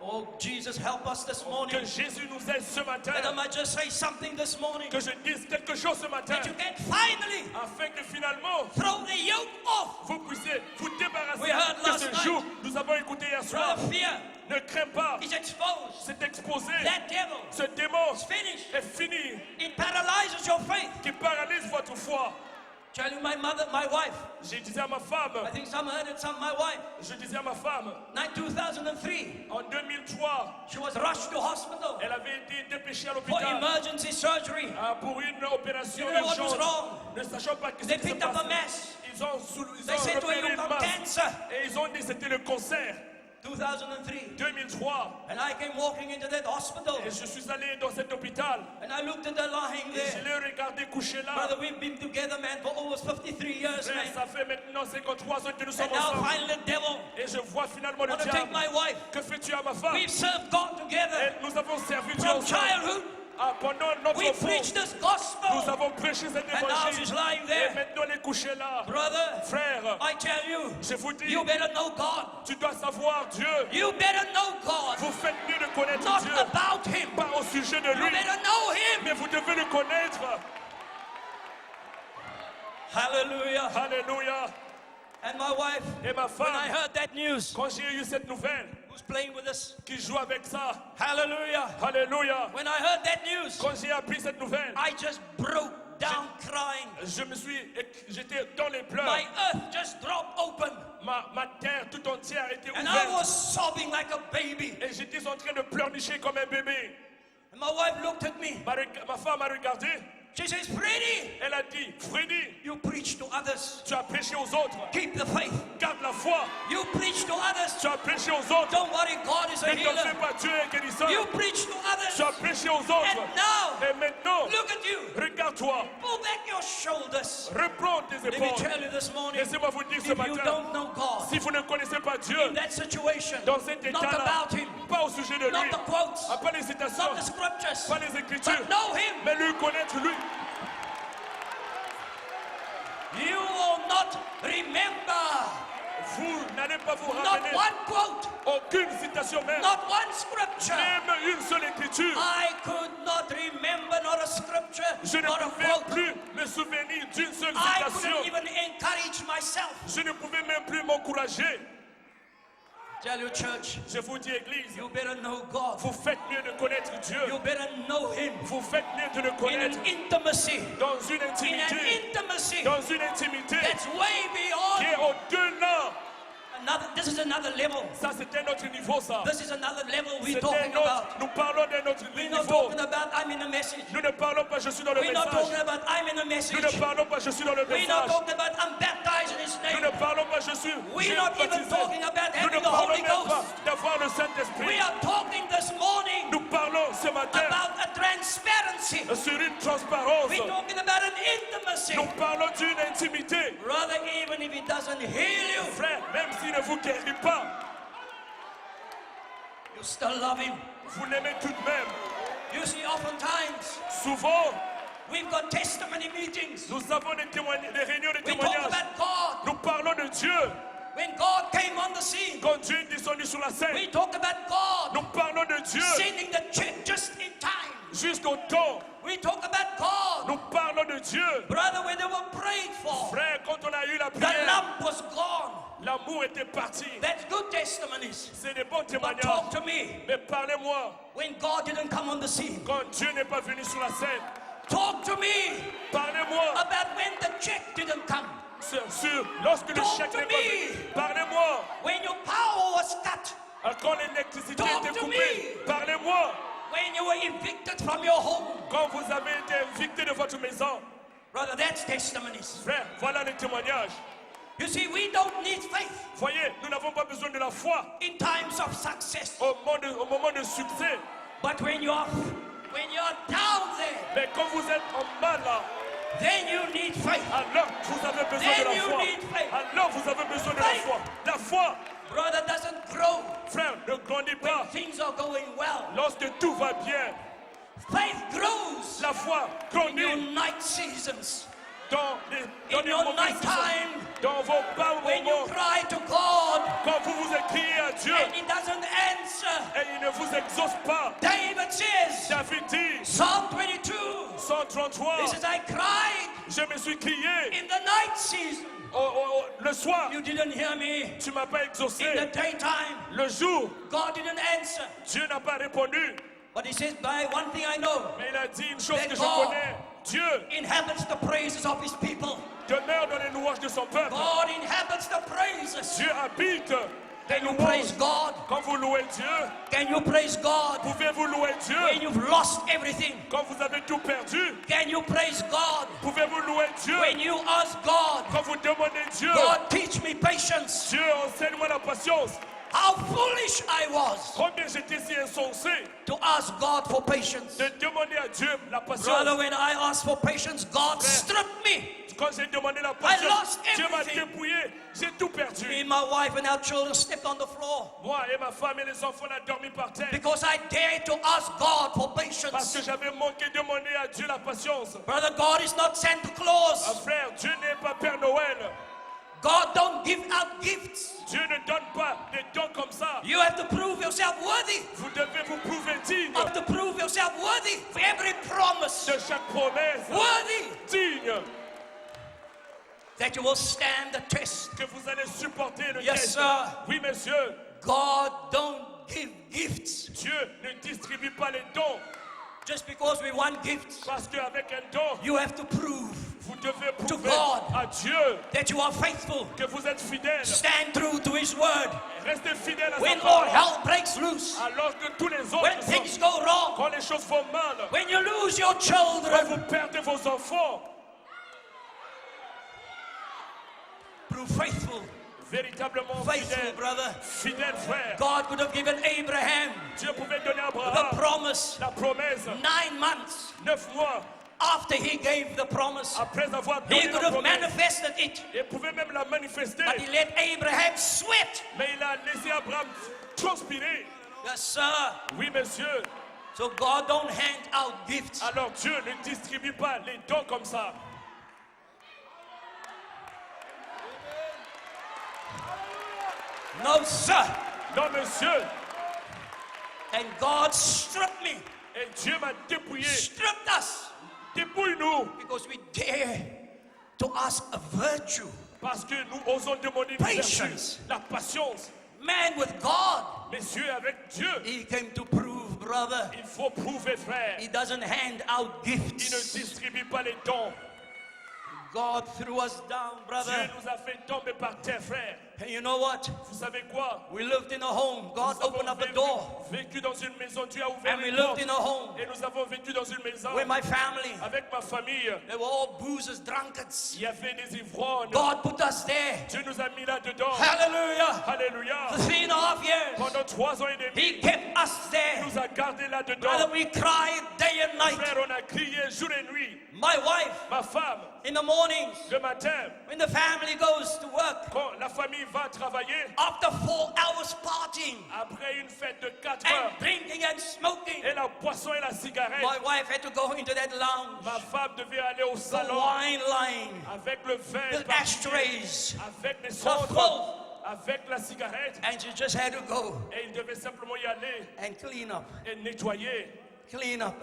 Oh, Jesus, help us this morning. Que Jésus nous aide ce matin. That I might just say something this morning. Que je dise quelque chose ce matin. That you can finally Afin que finalement, throw the yoke off. vous puissiez vous débarrasser We heard de last ce night. joug. Nous avons écouté hier soir. Brother, fear Ne crains pas. is exposed. C'est exposé. That devil Ce démon is finished. est fini. It paralyzes your faith. Qui paralyse votre foi. Tell you my mother, my wife. Je disais à ma femme. I think some heard it, some my wife. Je disais à ma femme. 2003. En 2003. She was rushed to hospital Elle avait été dépêchée à for l'hôpital. emergency surgery. Pour une opération You know what was urgente. wrong? Ne sachant pas que They ce qui se picked up a passait. mess. Ils ont They said to her, repéré you une got masse. cancer. Et ils ont dit que c'était le cancer. 2003. 2003. And I came walking into that hospital. Et je suis allé dans cet hôpital. And I looked at her lying Et je there. l'ai regardé couché là. Brother, we've been together, man, for almost 53 years, Frère, man. ça fait maintenant 53 ans que nous sommes And now ensemble. finally the devil Et je vois finalement le want to take diable. my wife. Que fais-tu à ma femme? We've served God together Et nous avons servi Dieu from ensemble. childhood. Pendant notre We enfance, preached this nous gospel. avons prêché cet And now she's évangile. lying Et there. maintenant elle est couchée là. Brother, Frère, I tell you, je vous dis, you better know God. tu dois savoir Dieu. You better know God. Vous faites mieux de connaître Not Dieu. about Him. Pas au sujet de You lui, better know Him. mais vous devez le connaître. Hallelujah. Alléluia. And my wife, Et ma when I femme, heard that news, quand j'ai eu cette nouvelle, who's playing with us? qui joue avec ça, Hallelujah. Alléluia. When I heard that news, Quand j'ai appris cette nouvelle, I just broke down crying. j'étais dans les pleurs. My earth just dropped open. Ma terre tout entière était And I was ouverte. sobbing like a baby. Et j'étais en train de pleurnicher comme un bébé. And my wife looked at me. Ma femme m'a regardé. She says, Freddie, Elle a dit, Freddie, you preach to others. tu as prêché aux autres. Keep the faith. Garde la foi. You preach to others. Tu as prêché aux autres. Don't worry, God is a Ne t'en fais healer. pas, Dieu est guérisseur. You preach to Tu as others. prêché aux autres. And now, Et maintenant, look at you. regarde-toi. Pull back your shoulders. Reprends tes Let me épaules. tell you this morning, Laissez-moi vous dire if ce you matin, don't know God, si vous ne connaissez pas Dieu, in that situation, dans cet not état-là, about Him, pas au sujet de not lui, the quotes, pas les citations, not the scriptures, pas les écritures, but know Him, mais lui connaître lui. you will not remember, Vous n'allez pas vous not ramener one quote, aucune citation même, not one scripture. même une seule écriture. I could not remember not a scripture, Je ne not a pouvais quote. plus me souvenir d'une seule I citation. couldn't even encourage myself. Je ne pouvais même plus m'encourager. Tell your church, Je vous dis, Église, you better know God. vous faites mieux de connaître Dieu. You better know Him Vous faites mieux de le in connaître an intimacy, dans une in an intimité, intimacy dans une intimité that's way qui beyond est au-delà. this is another level. Ça, c'est un autre niveau, ça. This is another level we're C'est talking un autre. about. Nous parlons d'un autre We're not niveau. talking about I'm in a message. Nous ne parlons pas, je suis dans le We're not message. talking about I'm in a message. Nous ne parlons pas, je suis dans le We're not message. talking about I'm baptized in His Nous name. ne parlons pas, je suis We're not even baptisé. talking about Nous ne having the parlons Holy même pas Ghost. d'avoir le Saint-Esprit. We are talking this morning Nous parlons ce matin about a transparency. sur une transparence. We're talking about an intimacy. Nous parlons d'une intimité. Brother, even if He doesn't heal you, Frère, même s'il ne vous guérit pas, you still love Him. vous l'aimez tout de même. You see, oftentimes Souvent, we've got testimony meetings. nous avons des réunions de We talk témoignages. about God. Nous parlons de Dieu. When God came on the scene, Quand Dieu est descendu sur la scène, we talk about God nous parlons de Dieu sending the check just in time. jusqu'au temps. We talk about God. Nous parlons de Dieu. Brother, when they were prayed for, Frère, quand on a eu la the prière, lump was gone. l'amour était parti. That's good testimonies. C'est des bons But témoignages. talk to me Mais parlez-moi, when God didn't come on the scene. quand Dieu n'est pas venu sur la scène, Talk to me parlez-moi about when the check didn't come. lorsque le Talk chèque to n'est pas me. venu. Parlez-moi, When your power was cut. quand l'électricité Talk était to coupée. me. Parlez-moi, When you were evicted from your home. quand vous avez été évicté de votre maison. Brother, that's testimonies. Frère, voilà les témoignages. You see, we don't need faith Voyez, nous n'avons pas besoin de la foi in times of success. au moment de succès. But when you're down there, Mais quand vous êtes en bas là, then you need faith. alors vous avez besoin de Then la you foi. need faith. Alors vous avez besoin de la Faith. foi. La foi, Brother doesn't grow frère, ne grandit when pas things are going well. lorsque tout va bien. Faith grows La foi in your grandit night seasons, dans in les your moments night time, dans vos bas when you moments, cry to God quand vous vous écriez à Dieu and He doesn't answer. et il ne vous exauce pas. David says, David dit, Psalm 22, 133, he says, I cried je me suis crié in the night season. le soir, You didn't hear me. tu m'as pas exaucé. In the daytime, Le jour, God didn't answer. Dieu n'a pas répondu. But he says, by one thing I know, Mais il a dit une chose That que je God connais. Dieu inhabits the praises of His people. demeure dans les louanges de son peuple. God inhabits the praises. Dieu habite les Can you praise louanges. God? Quand vous louez Dieu, Can you praise God pouvez-vous louer Dieu? when you've lost everything? Quand vous avez tout perdu, Can you praise God pouvez-vous louer Dieu? when you ask God, Quand vous demandez Dieu, God, teach me patience? Dieu enseigne-moi la patience. How foolish I was Combien j'étais si insensé to ask God for patience. de demander à Dieu la patience. Brother, when I asked for patience, God stripped me. Quand j'ai demandé la lost patience, Dieu m'a everything. dépouillé. J'ai tout perdu. Me, my wife, and our children stepped on the floor Moi et ma femme et les enfants, on a dormi par terre. because I dared to ask God for Parce patience. que j'avais manqué de demander à Dieu la patience. Brother, God is not Santa Ah, Claus. frère, Dieu n'est pas Père Noël. God don't give out gifts. Dieu ne donne pas des dons comme ça. You have to prove yourself worthy. Vous devez vous prouver digne You have to prove yourself worthy for every promise. de chaque promesse. Worthy Digne that you will stand the test. que vous allez supporter le Yes, test. sir. Oui, monsieur. God don't give gifts Dieu ne distribue pas les dons just because we want gifts. parce qu'avec un don, You have to prove vous devez prouver God à Dieu that you are faithful. que vous êtes fidèle. Stand true to His word. Restez fidèle à sa When all parole. hell breaks loose, Alors que tous les autres, when things go wrong, quand les choses vont mal, when you lose your quand children, vous perdez vos enfants, prove faithful. véritablement Faithful, fidèle, brother. fidèle frère. God could have given Abraham Dieu pouvait donner à the Abraham promise la promesse 9 months 9 mois after he gave the promise. après avoir He donné could la have promesse. manifested it, Il pouvait même la manifester, but he let Abraham sweat. mais il a laissé Abraham transpirer. Yes, sir. Oui, monsieur. So God don't hand out gifts. Alors Dieu ne distribue pas les dons comme ça. No, sir. Non, monsieur. And God stripped me, Et Dieu m'a dépouillé. stripped us, Dépouille-nous. because we dare to ask a virtue. Parce que nous osons demander une vertu, Patience. la patience. Man with God, Messieurs, avec Dieu, He came to prove, brother, il faut prouver, frère. He doesn't hand out Il ne gifts. distribue pas les dons. God threw us down, Dieu brother. nous a fait tomber par terre, frère. And you know what? Vous savez quoi? We lived in a home. God Nous avons opened up a door. vécu dans une maison. Dieu a ouvert And we une lived porte. in a home Et nous avons vécu dans une maison with my family. avec ma famille. They were all boozers, drunkards. Il y avait des ivrognes. God put us there. Dieu nous a mis là-dedans. Hallelujah. Alléluia. For 3.5 years, Pendant 3 ans et demi, He kept us il there. nous a gardés Brother, là-dedans. we cried day and night. Frère, on a crié jour et nuit. My wife, Ma femme, in the mornings, le matin, when the family goes to work, quand la famille va travailler, after 4 hours partying après une fête de 4 and heures, drinking and smoking, et la boisson et la cigarette, my wife had to go into that lounge, ma femme devait aller au the salon wine line, avec le vin, with ashtrays, avec les the cendres, full, avec la cigarette, and she just had to go et il devait simplement y aller and clean up. et nettoyer,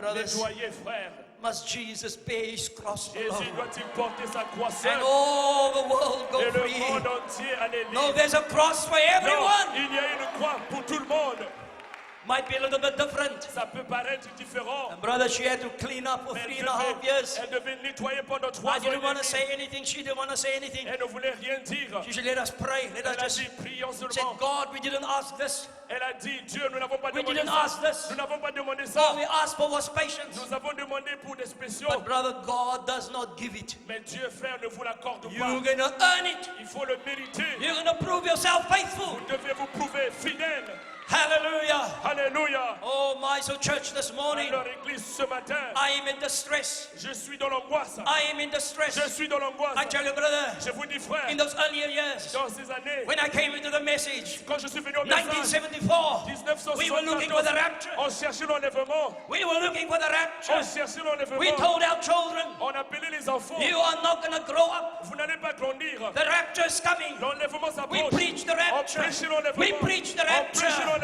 Brothers. nettoyer, frère. Must Jesus bear His cross Jésus alone? doit-il porter sa croix seule And all the world go et le free? monde entier aller No, libre? there's a cross for Non, everyone. il y a une croix pour tout le monde. might be a little bit different. Ça peut paraître différent. And brother, she had to clean up for Mais 3.5 years. elle devait nettoyer pendant 3 ans. I didn't want to say anything. She didn't want to say anything. Elle ne voulait rien dire. She said, let us pray. Let us Elle a just dit, prions said, seulement. God, we didn't ask this. Elle a dit, Dieu, nous n'avons pas We demandé didn't ça. ask this. Nous n'avons pas demandé All ça. we asked for was patience. Nous avons demandé pour des spéciaux. But brother, God does not give it. Mais Dieu, frère, ne vous l'accorde pas. You're going to earn it. Il faut le mériter. You're going to prove yourself faithful. Vous devez vous prouver fidèle. Hallelujah. Alléluia. Oh my, so church this morning, Alors, église, ce matin, I am in distress. je suis dans l'angoisse. I am in distress. Je suis dans l'angoisse. I tell you, brother, Je vous dis, frère, in those earlier years, dans ces années, when I came into the message, quand je suis venu au message, 1974, we were looking for the 1974, rapture. on cherchait l'enlèvement. We were looking for the On rapture. cherchait We l'enlèvement. told our children, On appelait les enfants. you are not going to grow up. Vous n'allez pas grandir. The rapture is coming. L'enlèvement We s'approche. preach the On rapture. prêche l'enlèvement. We preach the On prêche rapture. l'enlèvement.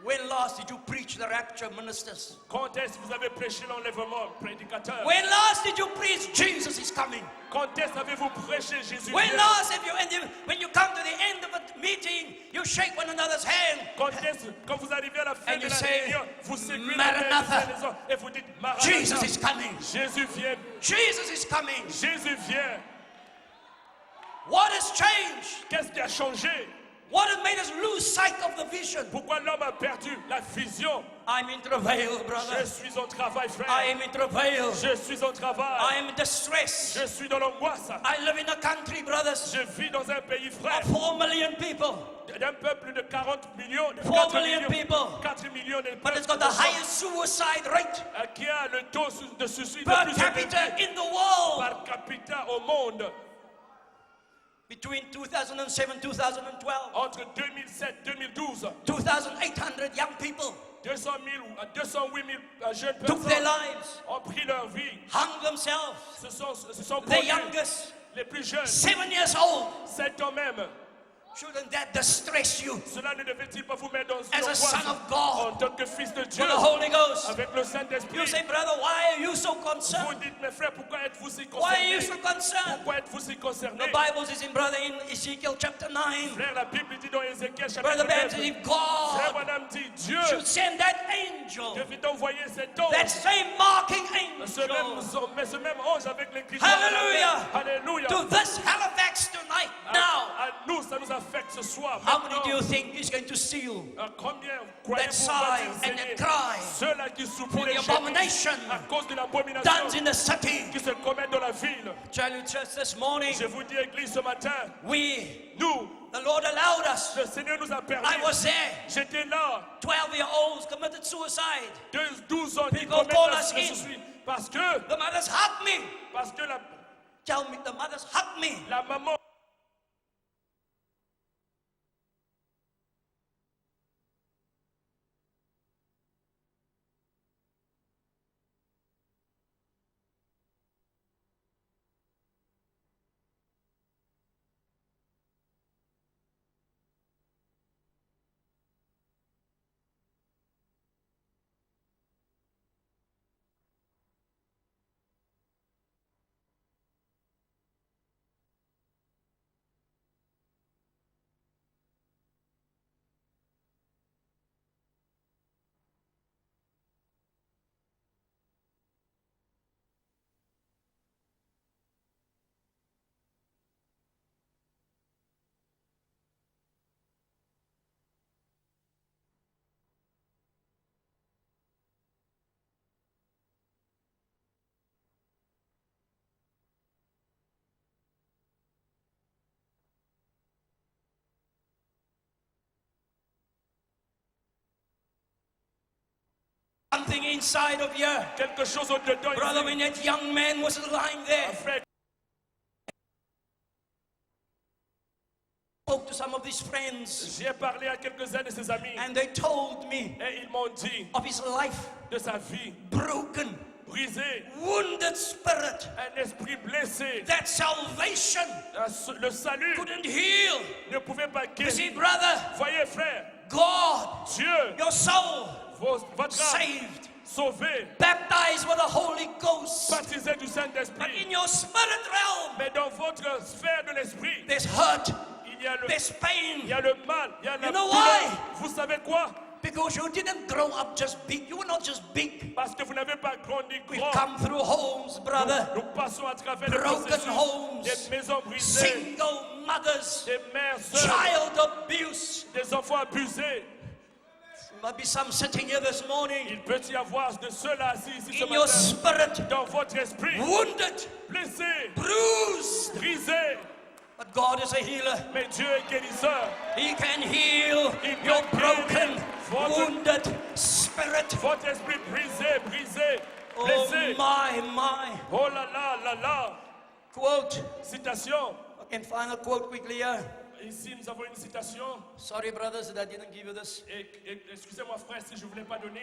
When last did you preach the rapture, ministers? Quand est-ce que vous avez prêché l'enlèvement, prédicateur? When last did you preach Jesus is coming? Quand est-ce que avez-vous prêché Jésus? When last have you, when you come to the end of a meeting, you shake one another's hand. Quand est-ce, quand vous arrivez à la fin And de you la say, réunion, vous sécuez la Maranatha. main des uns et vous dites, Maranatha. Jesus is coming. Jésus vient. Jesus is coming. Jésus vient. What has changed? Qu'est-ce qui a changé? What has made us lose sight of the vision? Pourquoi l'homme a perdu la vision? I'm in travail, Je brother. suis en travail, frère. I am in travail. Je suis en I travail. am in distress. Je suis dans l'angoisse. I live in a country, brothers, Je vis dans un pays, frère, of 4 million people. d'un peuple de 40 millions, de 4 4 million millions, people. 4 millions de But it's got the highest suicide rate qui a le taux de suicide per le plus élevé capita in the world. par capita au monde. Between 2007 and 2012, Entre 2007 et 2012, 2,800 young people 200 000 à 208 000 jeunes took their personnes lives, ont pris leur vie. hung themselves. Se sont The brûlés. youngest, Les plus jeunes, 7 years old. 7 ans même. Shouldn't that distress you Cela ne devait-il pas vous mettre dans une as a son angoisse of God, en tant que fils de Dieu for the Holy Ghost? avec le Saint-Esprit? You say, brother, why are you so Vous concerned? dites, mes frères, pourquoi êtes-vous si Why are you concernés? so concerned? Pourquoi êtes-vous si concernés? The Bible says in brother in Ezekiel chapter 9, Frère, la Bible dit dans Ézéchiel chapitre brother Ben 9, says, if Frère God Madame dit, Dieu should send that angel, devait envoyer cet ange, that same marking ce même, angel, mais ce même ange avec l'écriture. Hallelujah. Alléluia. to this Halifax tonight, now, À nous, ça nous affecte ce soir. how many Maintenant, do you think is going to seal combien that croyez-vous sigh va and that s'enseigner? cry Ceux-là qui for souffrent the les abomination à cause de done l'abomination in the city? qui se commet dans la ville. Tell you, church, this morning, Je vous dis, Église, ce matin, nous, the Lord allowed us. le Seigneur nous a permis. I was there. J'étais là, 12-year-olds committed suicide. 12 ans, qui People commettent call la us in. suicide. Parce que The mothers hugged me. la, Tell me, the mothers hugged me. la maman Something inside of you. quelque chose au-dedans. Brother, ici. when that young man was lying there, Frère, spoke to some of his friends, j'ai parlé à quelques-uns de ses amis and they told me et ils m'ont dit of his life, de sa vie broken, brisée, wounded spirit, un esprit blessé. that salvation Le salut couldn't heal. ne pouvait pas You see, guérir. brother, Voyez, frère, God, Dieu, your soul, votre âme saved, sauvé, baptized with the Holy Ghost. baptisé du But Saint-Esprit. in your spirit realm, Mais dans votre sphère de l'esprit, there's hurt, il y a le, there's il pain, y a le mal, il y a la You know douleur. why? Vous savez quoi? Because you didn't grow up just big. You were not just big. Parce que vous n'avez pas grandi We've grand. come through homes, brother. Nous passons à travers les Broken processus, homes. des maisons brisées, Single mothers. des mères seules, Child abuse. des enfants abusés. There might be some sitting here this morning. Il peut y avoir de ceux-là assis ici ce In your matin, spirit. dans votre esprit, Wounded. blessés, Bruised. brisés. But God is a healer. Mais Dieu est guérisseur. He can heal Il your peut broken, votre- wounded spirit. Votre esprit brisé, brisé, Oh blessé. my. Oh là là là là. Quote. Citation. And final quote quickly here. Ici, nous avons une citation. Sorry, brothers, that I didn't give you this. Excusez-moi, frère, si je ne vous l'ai pas donné.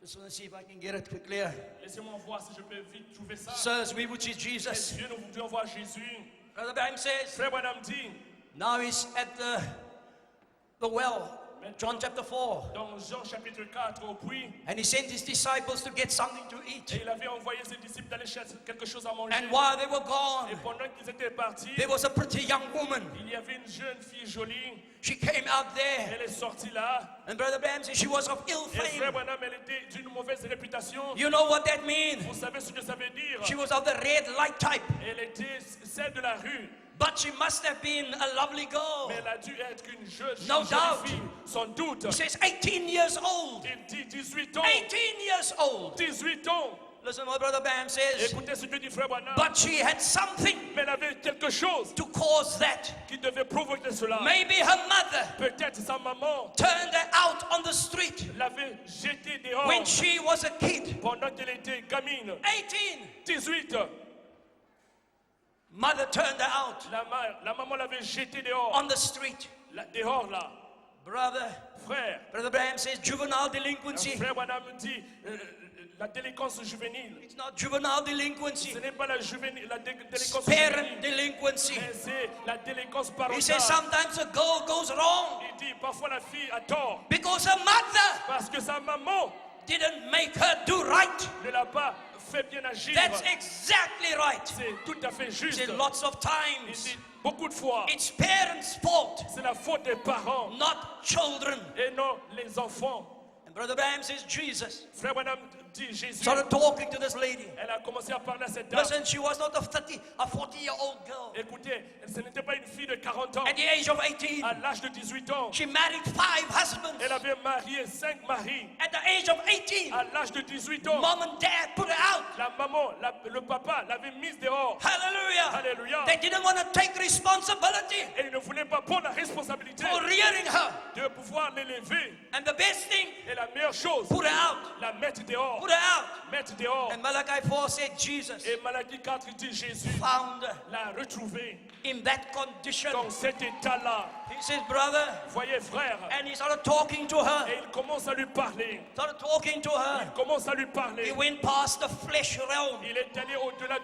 Just want to see if I can get it quickly here. Laissez-moi voir si je peux vite trouver ça. Sirs, we which is Jesus. Dieu, nous voudrions voir Jésus. Brother Bam says, Frère Branham dit, now he's at the well, John chapter 4. dans Jean chapitre 4, au puits, And he sent his disciples to get something to eat. et il avait envoyé ses disciples d'aller chercher quelque chose à manger. And while they were gone, Et pendant qu'ils étaient partis, there was a pretty young woman. il y avait une jeune fille jolie. She came out there. Elle est sortie là. And Brother Bam said she was of ill Et Frère fame. Branham, elle était d'une mauvaise réputation. You know what that means? Vous savez ce que ça veut dire? She was of the red light type. Elle était celle de la rue. But she must have been a lovely girl. Mais elle a dû être une jeune No jolie doubt. fille, sans doute. He says 18 years old. Il dit 18 ans. 18 years old. 18 ans. Listen what Brother Bam says. Écoutez ce que dit Frère Branham. But she had something Mais elle avait quelque chose to cause that. qui devait provoquer cela. Maybe her mother Peut-être sa maman turned her out on the street l'avait jetée dehors when she was a kid. pendant qu'elle était gamine. 18. 18. Mother turned her out La maman l'avait jetée dehors. on the street. Dehors là. Brother Frère. Bram says juvenile delinquency. Frère Branham dit la délinquance juvénile. It's not juvenile delinquency. Ce n'est pas la délinquance Parent juvénile. delinquency. Mais c'est la délinquance He says parentale. sometimes a girl goes wrong Il dit parfois la fille a tort. because her mother Parce que sa maman didn't make her do right. ne l'a pas fait bien agir. That's exactly right. C'est tout à fait He juste. said lots of Il times dit beaucoup de fois, it's parents' fault, c'est la faute des parents not children. et non les enfants. And Brother Bam says Jesus Frère Branham dit Jésus. started talking to this lady. Elle a commencé à parler à cette dame. Listen, she was not a 40-year-old girl. Écoutez, ce n'était pas une fille de 40 ans. At the age of 18, À l'âge de 18 ans, she married 5 husbands. elle avait marié 5 maris. At the age of 18, À l'âge de 18 ans, mom and dad put her out. la maman, le papa l'avait mise dehors. Hallelujah. Alléluia. They didn't want to take responsibility Et il ne voulait pas prendre la responsabilité for rearing her. de pouvoir l'élever. And the best thing, Et la meilleure chose, put her out. la mettre dehors. Put her out. Mettre dehors. And Malachi 4 said Jesus Et Malachie 4 dit Jésus found l'a retrouvé in that condition. dans cet état-là. He says, brother, Voyez frère, and he started talking to her. et il commence à lui parler. Started talking to her. Il commence à lui He parler. went past the flesh realm. Il est allé au-delà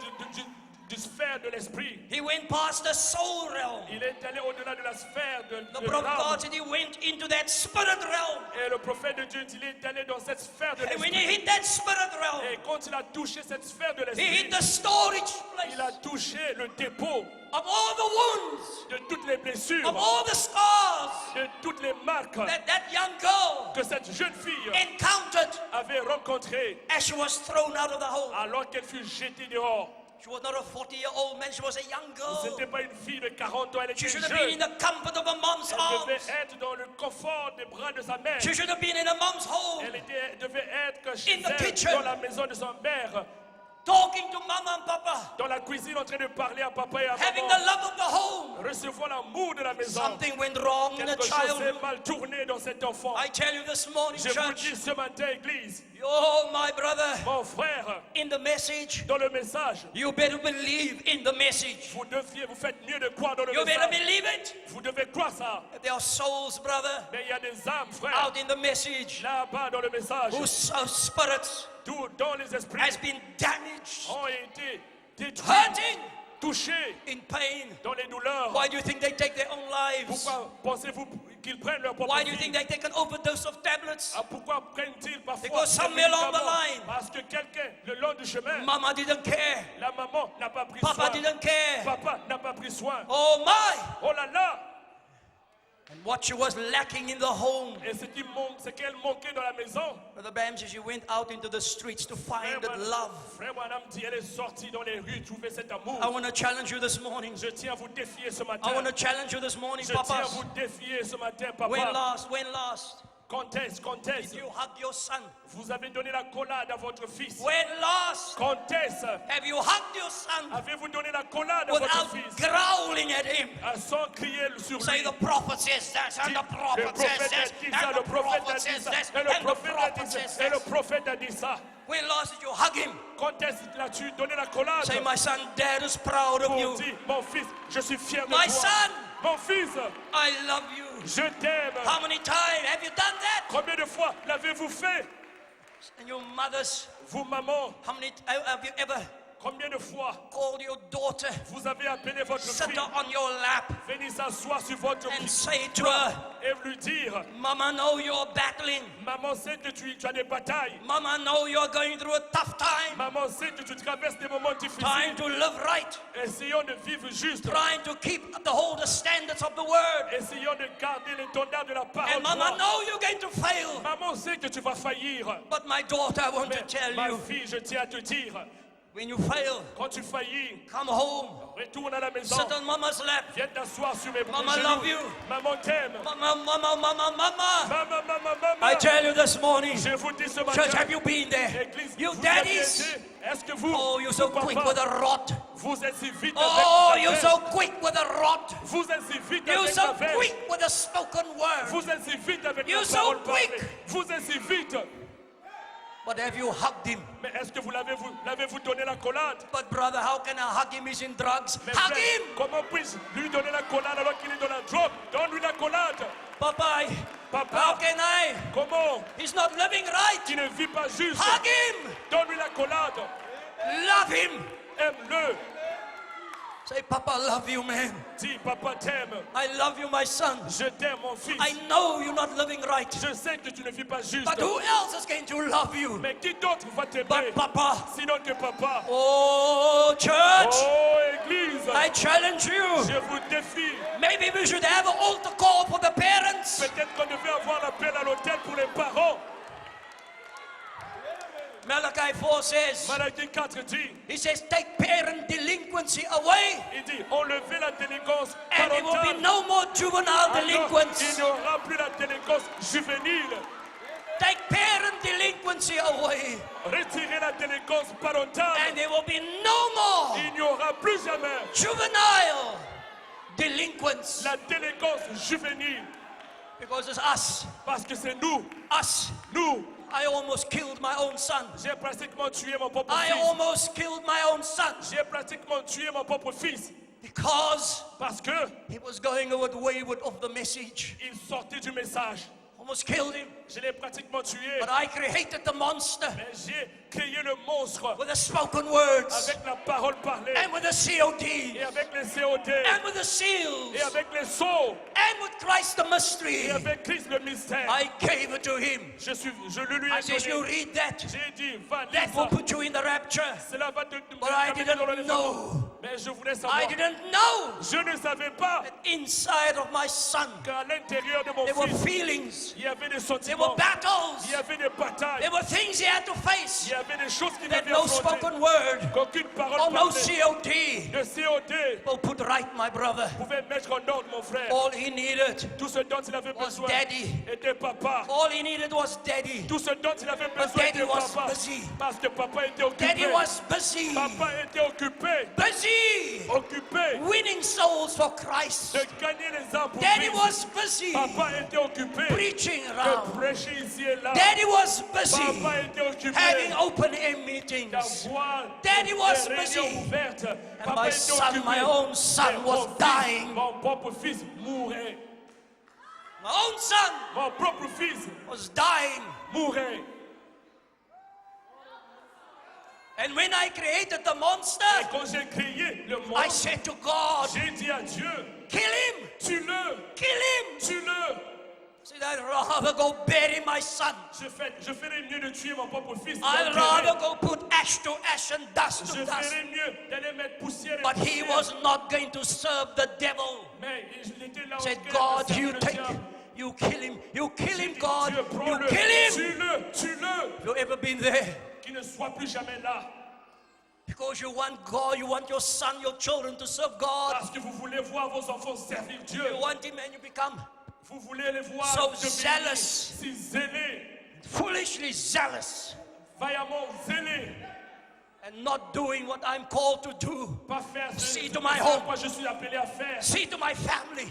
du sphère de l'esprit. He went past the soul realm. Il est allé au-delà de la sphère de The prophet l'âme. God said he went into that spirit realm. Et le prophète de Dieu, il est allé dans cette sphère de And when he l'esprit. hit that spirit realm, Et quand il a touché cette sphère de he hit l'esprit, the storage il a place touché le dépôt of all the wounds, de toutes les blessures, of all the scars de toutes les marques that young girl que cette jeune fille encountered avait rencontrées as she was thrown out of the home. alors qu'elle fut jetée dehors. She was not a 40-year-old man, she was a young Ce girl. n'était pas une fille de 40 ans, elle She était should have been in jeune. the comfort of a mom's Elle arms. devait être dans le confort des bras de sa mère. She should have been in a mom's home, Elle devait être chez In the elle, kitchen. dans la maison de son père, talking to mama and papa, dans la cuisine en train de parler à papa et à having maman, the love of the home. recevoir l'amour de la maison. Something went wrong in the Quelque chose child. s'est mal tourné dans cet enfant. I tell you this morning, Je vous dis church, ce matin, église, oh my brother, mon frère, in the message, dans le message, you better believe in the message. vous faites mieux de croire dans le You better message. believe it. Vous devez croire ça. There are souls, brother, Mais il y a des âmes, frère, out in the message là-bas dans le message, whose spirits d'où dans les esprits has been damaged, ont été détruits, hurting, touchés in pain. dans les douleurs. Why do you think they take their own lives? Pourquoi pensez-vous qu'ils prennent leur propre Why do you vie? think they take an overdose of tablets? Ah, pourquoi prennent-ils parfois Because des somewhere along the médicaments? line, Parce que quelqu'un, le long du chemin, Mama didn't care. la maman n'a pas pris Papa soin. didn't care. Papa n'a pas pris soin. Oh my! Oh là là! And what she was lacking in the home. Et ce qu'elle manquait dans la maison. Brother Bam says she went out into the streets to find that love. Frère Branham dit elle est sortie dans les rues trouver cet amour. I want to challenge you this morning. Je tiens à vous défier ce matin. I want to challenge you this morning, Je tiens à papas. vous défier ce matin, papa. When last Quand est-ce? did you hug your son? Vous avez donné la collade à votre fils. When last Quand est-ce have you hugged your son avez-vous donné la collade à votre without fils? growling at him? Sans crier sur Say lui. the prophet says this, and the prophet says this, and the prophet says this, and the prophet says Et le this. prophète a dit ça. When last did you hug him? Quand est-ce que l'as-tu donné la collade? Say, my son, Dad is proud of Pour you. dire, mon fils, je suis fier de My toi. son, Mon fils, I love you. je t'aime. How many times have you done that? Combien de fois l'avez-vous fait? And your mothers, Vous, maman, how many have you ever combien de fois called your daughter, vous avez appelé votre sit fille, her on your lap, venez s'asseoir sur votre and pied say to her, et lui dire, Mama, know you're battling. maman sait que tu as des batailles. Mama, know you're going through a tough time. Maman sait que tu traverses des moments Trying difficiles. to live right. Essayons de vivre juste. Trying to keep the hold the standards of the word. Essayons de garder les standards de la parole. And Mama, know you're going to fail. Maman sait que tu vas faillir. But my daughter, I want to Mais tell ma you, fille, je tiens à te dire, when you fail, quand tu faillis, come home. retourne à la maison. Sit on Mama's lap. Viens t'asseoir sur mes Mama genoux. love you. Maman t'aime. Mama. Maman, I tell you this morning, Je vous dis ce church, matin, have you been there? Église, You vous daddies, avez été? Est-ce que vous, oh, you're so vous, quick papa, with a rod. vous êtes si vite Oh, avec you're la so veine? quick with a rod. Vous êtes si vite You're avec so la veine. quick with a spoken word. Vous êtes si vite avec You're la so parole parlée. quick. Vous êtes si vite. But have you hugged him? Mais est-ce que l'avez-vous donné la collade? But brother, how can I hug him? He's in drugs. Mais Hug frère, him! comment puis-je lui donner la collade alors qu'il est dans la drogue? Donne-lui la collade. Papa, Papa, how can I? comment? He's not living right. Il ne vit pas juste. Hug him! Donne-lui la collade. Love him! Aime-le. Say, Papa, I love you, man. Dis, papa t'aime. I love you, my son. Je t'aime, mon fils. I know you're not living right. Je sais que tu ne vis pas juste. But who else is going to love you? Mais qui d'autre va t'aimer? But Papa. Sinon que papa. Oh, church, Oh, Église. I challenge you. Je vous défie. Maybe we should have an altar call for the parents. Peut-être qu'on devait avoir l'appel à l'hôtel pour les parents. Malachi 4 says, Malachie 4 dit, he says, take parent delinquency away, il dit, enlevez la délinquance and there will be parentale. no more juvenile Alors, delinquents. il n'y aura plus la délinquance juvénile. Take parent delinquency away, Retirez la délinquance parentale. and there will be no more Il n'y aura plus jamais juvenile delinquents. la délinquance juvénile. Because it's us. Parce que c'est nous. Us. Nous. I almost killed my own son. J'ai pratiquement tué mon propre I fils. almost killed my own son. J'ai pratiquement tué mon propre fils. Because Parce que he was going wayward of the message. il sortait du message. Almost killed him. Je l'ai pratiquement tué. But I created the monster Mais j'ai créé le monstre with the spoken words, avec la parole parlée. and with the COD, Et avec les COD. and with the seals, Et avec les sceaux. and with Christ the mystery. Et avec Christ le mystère. I gave it to him. Je le lui I ai said, you donné. read that. J'ai dit, va lire That will ça. put you in the rapture. Cela va te But I t'amener dans le didn't développement. know. Mais je voulais I savoir. didn't know Je ne savais pas that inside of my son qu'à l'intérieur de mon there were fils, feelings, il y avait des there were sentiments. battles, Il y avait des batailles. there were things he had to Il face y avait des choses qu'il that devait no affronter. spoken word Qu'aucune parole or no parlée. COD Le COD will put right, my brother. pouvait mettre en ordre mon frère. All he needed Tout ce dont il avait was besoin daddy. était papa. All he needed was daddy. Tout ce dont il avait But besoin daddy était was papa. busy. Parce que papa était Daddy occupé. was busy. Papa était occupé. Busy Occupé winning souls for Christ. de gagner les âmes pour Daddy Christ. was busy Papa était occupé preaching de around. prêcher ici et là. Daddy was busy Papa était occupé having open air meetings. d'avoir Daddy was des busy. réunions ouvertes. And Papa my était son, occupé. my own son, Et was mon fils, dying. Mon propre fils mourait. My own son Mon propre fils was dying. mourait. And when I created the monster, Et quand j'ai créé le I monde, said to God, j'ai dit à Dieu, kill him, tue-le, kill him. tue-le. See, said, I'd rather go bury my son. Je ferais mieux de tuer mon propre fils. I'd rather go put ash to ash and dust to Je dust. ferais mieux d'aller mettre poussière et But he poussière. was not going to serve the devil. Mais il était là He au said, cœur God, de you servir le take, diable. you kill him, J'ai dit, God, Dieu, you prends-le, kill him. tue-le, tue-le, Have you ever been there? qu'il ne soit plus jamais là. Because you want God, you want your son, your children to serve God. Parce que vous voulez voir vos enfants servir Dieu. You want him and you become Vous voulez les voir so devenir zealous. si zélés, foolishly zealous vaillamment zélés, and not doing what I'm called to do. pas faire See ce to my à home. quoi je suis appelé à faire. See to my family.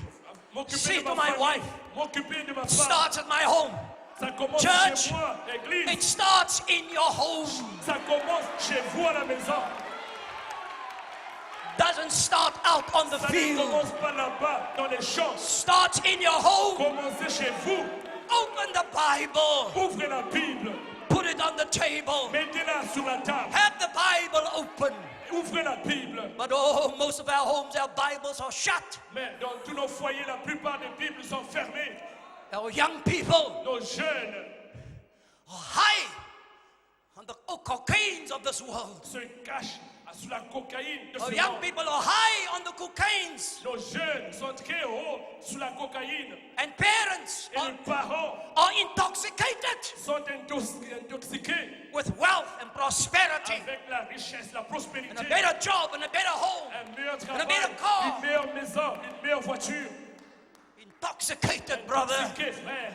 M'occuper See de to ma my famille, wife. m'occuper de ma It femme. starts at my home. Ça commence Church, chez moi, église. it starts in your home. Ça commence chez vous à la maison. Doesn't start out on the Ça ne field. commence pas là-bas, dans les champs. Starts in your home. Commencez chez vous. Open the Bible. Ouvrez la Bible. Put it on the table. Mettez-la sur la table. Have the Bible open. Ouvrez la Bible. But oh, most of our homes, our Bibles are shut. Mais dans tous nos foyers, la plupart des Bibles sont fermées. Our young people Nos jeunes are high on the cocaines of this world. se cachent sous la cocaïne de Our ce young monde. people are high on the cocaines. Nos jeunes sont très hauts sous la cocaïne. And parents Et les parents are intoxicated sont intoxiqués with wealth and prosperity avec la richesse, la prospérité, and a better job and a better home. un meilleur and a travail, better car. une meilleure maison, une meilleure voiture. Intoxicated, brother. Intoxiqués, frère.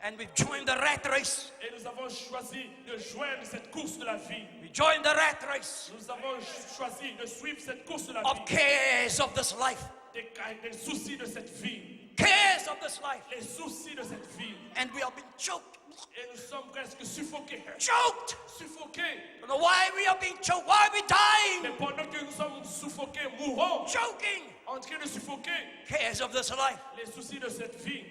And we've joined the rat race. Et nous avons choisi de joindre cette course de la vie. We joined the rat race Nous avons choisi de suivre cette course de la of vie. cares of this life. Des soucis de cette vie. Cares of this life. Les soucis de cette vie. And we have been choked. Et nous sommes presque suffoqués. Choked. Suffoqués. I don't know why we are being choked. Why are we Mais dying? pendant que nous sommes suffoqués, mourons, Choking. en train de suffoquer, Cares of this life. les soucis de cette vie.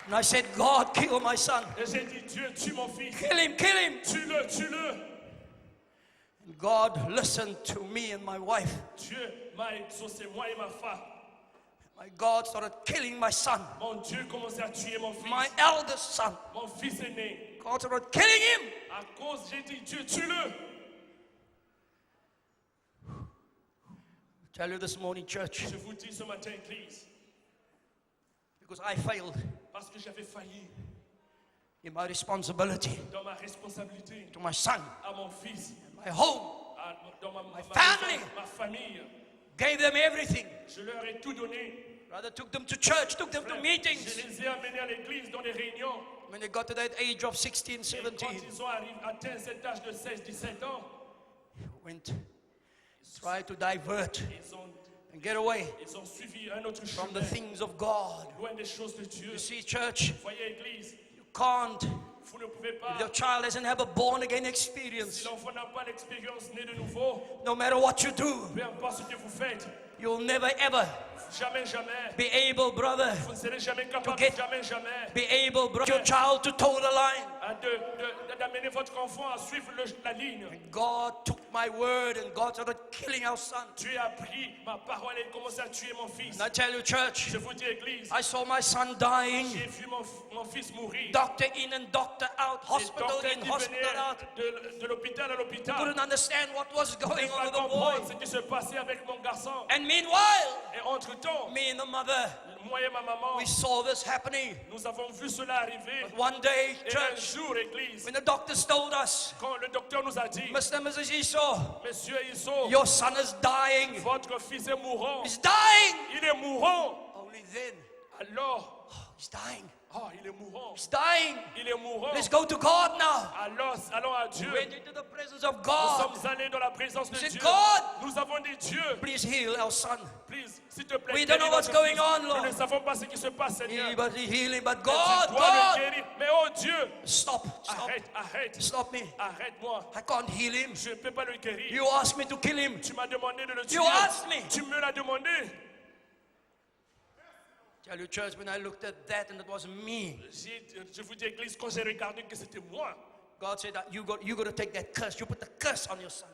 And I said, God, kill my son. Et j'ai dit, Dieu, tue mon fils. Kill him, kill him. Tue-le, tue-le. And God listened to me and my wife. Dieu m'a exaucé, moi et ma femme. My God started killing my son, Mon Dieu commençait à tuer mon fils. my eldest son. Mon fils aîné. God started killing him. À cause, j'ai dit, Dieu, tue-le. Tell you this morning, church, Je vous dis ce matin, église, because I failed parce que j'avais failli in my responsibility dans ma responsabilité to my son, à mon fils, my home, dans ma family. maison, ma famille. gave them everything. Je leur ai tout donné. Brother took them to church, took them to Je meetings. les ai amenés à l'église dans des réunions. When they got to that age of 16, Et quand 17, ils ont atteint cet âge de 16-17 ans, went, tried to divert ils ont and get away suivi un autre from the chemin, things of God. loin des choses de Dieu. You see, church, Voyez, église, you can't, vous ne pouvez pas, if your child doesn't have a born again si experience, l'enfant n'a pas l'expérience née de nouveau, no matter what you do, peu importe ce que vous faites, you'll never ever jamais, jamais, be able, brother, vous ne serez jamais capable, get- jamais, jamais, be able, brother, your child to toe the line. d'amener votre enfant à suivre la ligne. God took my word and God started killing our son. Dieu a pris ma parole et commencé à tuer mon fils. And I tell you, church, Je vous dis, église, I saw my son dying. j'ai vu mon fils mourir. Doctor in and doctor out, Les hospital docteurs in, qui hospital out. venaient de l'hôpital à l'hôpital Couldn't understand what was ne going pouvaient on pas with the comprendre boy. ce qui se passait avec mon garçon. And meanwhile, Et entre-temps, me and the mother, moi et ma maman, we saw this happening. nous avons vu cela arriver. But one day, Et un church, jour, église, when the doctors told us, quand le docteur nous a dit, Mr. and Mrs. Esau, Monsieur Esau, your son is dying. votre fils est mourant. He's dying. Il est mourant. Only then, Alors, he's dying. oh, il est mourant. He's dying. Il est mourant. Let's go to God now. Alors, allons à Dieu. Went into the presence of Nous God. sommes allés dans la présence de Said, Dieu. God, Nous avons dit, Dieu, please heal our son. please, s'il te plaît. We don't know guéris what's notre going fils. on, Nous Lord. ne savons pas ce qui se passe, Seigneur. But heal him. But Mais God, tu dois le God, guérir. Mais oh Dieu, stop. arrête. Stop me. Arrête-moi. I can't heal him. Je ne peux pas le guérir. You asked me to kill him. Tu m'as demandé de le tuer. You asked me. Tu me l'as demandé. Tell you, church, when I looked at that and it was me, Je vous dis, église, quand j'ai regardé que c'était moi, God said that you got to take that curse. You put the curse on your son.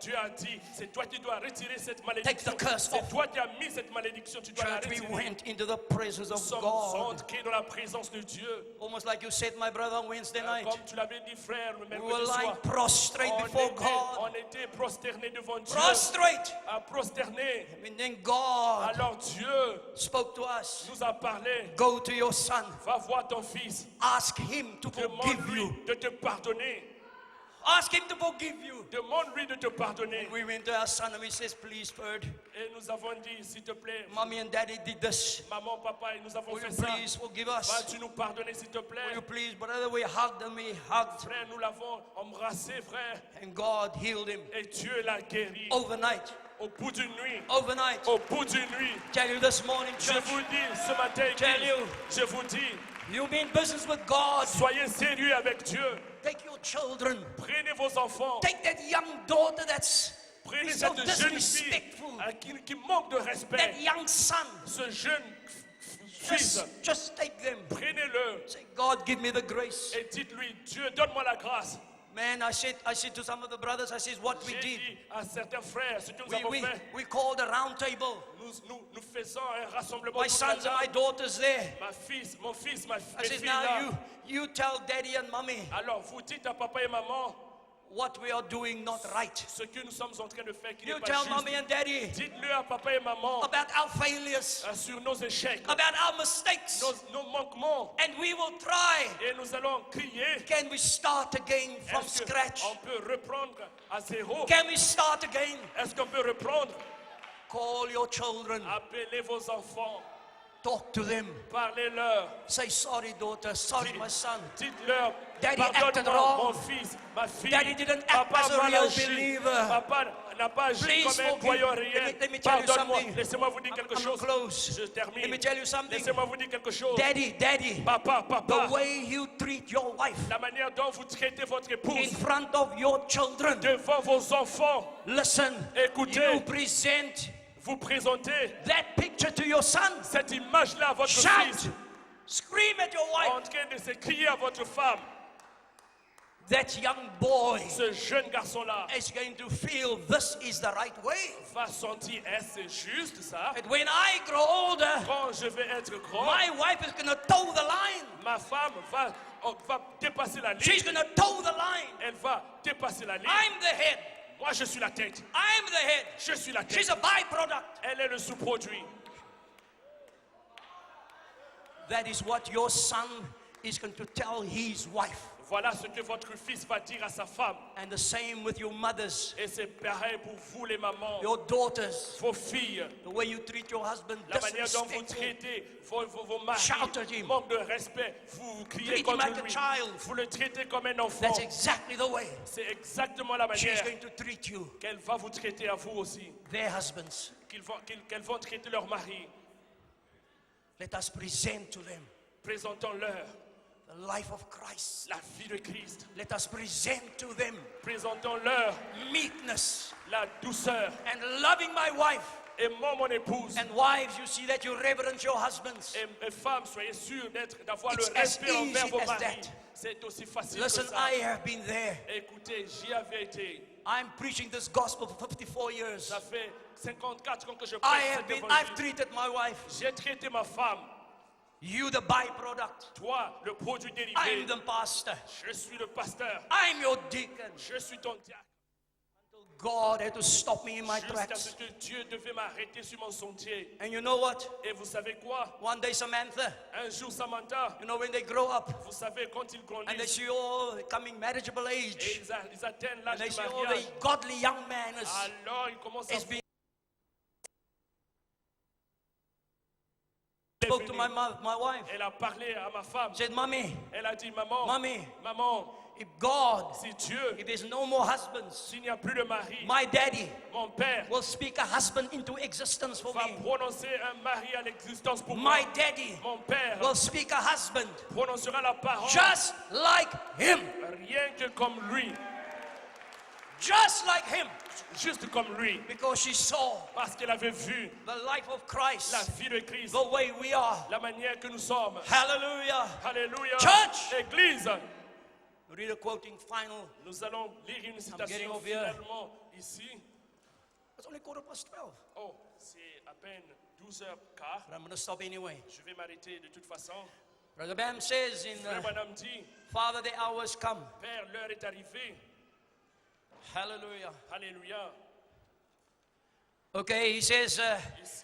Dieu a dit, c'est toi qui dois retirer cette Take malédiction. the curse C'est off. toi qui as mis cette malédiction, tu dois la Church, we retirer. went into the presence Nous of sommes God. entrés dans la présence de Dieu. Almost like you said, my brother, on Wednesday night. Comme tu l'avais dit, frère, le We mercredi were lying soir. prostrate before God. On était prosternés devant Dieu. Prostrate. À prosterner. And then God Alors Dieu spoke to us. nous a parlé. Go to your son. Va voir ton fils. Ask him to forgive Demande-lui you. de te pardonner. Ask him to forgive you. Demande-lui de te pardonner. We went to our son and we says, please, Ferd, Et nous avons dit, s'il te plaît, Mommy and Daddy did this. maman, papa, et nous avons Will fait you ça. please forgive us? Vas-tu nous pardonner, s'il te Will plaît? you please? Brother, we hugged him, we hugged. Frère, nous l'avons embrassé, frère. And God healed him Et Dieu l'a guéri. overnight. Au bout d'une nuit. Overnight. Au bout d'une nuit. Tell you this morning, Je church. vous dis, ce matin, Tell église, you. je vous dis, You mean business with God. soyez sérieux avec Dieu. Take your children. Prenez vos enfants. Take that young daughter that's Prenez so cette jeune fille disrespectful. qui manque de respect. That young son. Ce jeune fils, Just take them. prenez-le Say, God, give me the grace. et dites-lui, Dieu, donne-moi la grâce. Man, I said to some of the brothers, I said, what we J'ai did. dit à certains frères, ce que nous avons fait, We called a round table. nous faisons un rassemblement. My autour de la sons and table. my daughters there. Mon fils, ma I mes said, filles now là. you tell daddy and mommy Alors, vous dites à papa et maman what we are doing not right. ce que nous sommes en train de faire qui n'est You pas tell juste. mommy and daddy Dites-le à papa et maman about our failures, sur nos échecs, about our mistakes, nos manquements. and we will try. Et nous allons crier. Can we start again from Est-ce scratch? qu'on peut reprendre à zéro? Can we start again? Est-ce qu'on peut reprendre? Call your children. Appelez vos enfants. Talk to them. Parlez-leur. Say, sorry, daughter. Sorry, my son. Dites-leur, Daddy acted pardonne-moi, wrong. mon fils, ma fille. Daddy didn't act Papa as a mal real agi. believer. Papa n'a pas agi Please comme un forgive. croyant réel. Let me tell you Pardonne-moi. something. Laissez-moi vous dire quelque I'm chose. close. Je termine. Let me tell you something. Laissez-moi vous dire quelque chose. Daddy, Papa, the way you treat your wife la manière dont vous traitez votre in épouse front of your children. devant vos enfants, Listen, Écoutez. you present vous présentez that picture to your son. cette image-là à votre Shout, fils, scream at your en wife. train de se crier à votre femme. That young boy Ce jeune garçon-là is going to feel this is the right way. va sentir, est-ce juste ça? And when I grow older, Quand je vais être grand, my wife is going to toe the line. ma femme va dépasser la She's ligne. going to toe the line. Elle va dépasser la ligne. I'm the head. Moi, je suis la tête. I'm the head. Je suis la She's tête. a byproduct. Elle est le sous-produit. That is what your son is going to tell his wife. Voilà ce que votre fils va dire à sa femme. And the same with your mothers, Et c'est pareil pour vous, les mamans, your daughters. vos filles. The way you treat your husband, La manière dont vous disrespectful. traitez vos maris, Shout at him. manque de respect, vous criez Treat him contre like a lui, child. vous le traitez comme un enfant. That's exactly the way C'est exactement la she's manière going to treat you, qu'elle va vous traiter à vous aussi, their husbands. qu'elles vont traiter leur mari. Let us present to them Présentons-leur the life of Christ. la vie de Christ. Let us present to them Présentons-leur meekness la douceur. and loving my wife. Aimons mon épouse. And wives, you see that you reverence your husbands. Et femmes, soyez sûrs d'avoir le It's as respect envers easy vos as maris. that. C'est aussi facile Listen, que ça. I have been there. Écoutez, j'y avais été. I'm preaching this gospel for 54 years. Ça fait 54 ans que je I prêche have cet been, évangile. I've treated my wife. J'ai traité ma femme. You the byproduct. Toi, le produit dérivé. I'm the pastor. Je suis le pasteur. I'm your deacon. Je suis ton diacre. God had to stop me in my Jusqu'à ce tracks. que Dieu devait m'arrêter sur mon sentier. And you know what? Et vous savez quoi? One day, Samantha, Un jour, Samantha, you know, when they grow up vous savez, quand ils and they grandissent see all coming marriageable et age, ils atteignent and l'âge they du see all mariage, the godly young man alors ils commencent à is being spoke to my wife. Elle a parlé à ma femme. Said, Mommy, Elle a dit, maman, Mommy, maman, if God, si Dieu, if there's no more husbands, s'il n'y a plus de mari, my daddy mon père will speak a husband into existence for va me. prononcer un mari à l'existence pour moi. My daddy Mon père will speak a husband prononcera la parole just like him. rien que comme lui, Just like him. juste comme lui, Because she saw parce qu'elle avait vu the life of la Christ, vie de Christ, the way we are. la manière que nous sommes. Hallelujah. Alléluia. Church. Église, read a quoting final. Nous allons lire une getting citation over here. finalement ici. It's only 12:15. Oh, c'est à peine 12h15. But I'm going to stop anyway. Je vais m'arrêter de toute façon. Brother Bam says in Frère Branham dit, Father, the hour has come. Père, l'heure est arrivée. Hallelujah. Alléluia. Okay, he says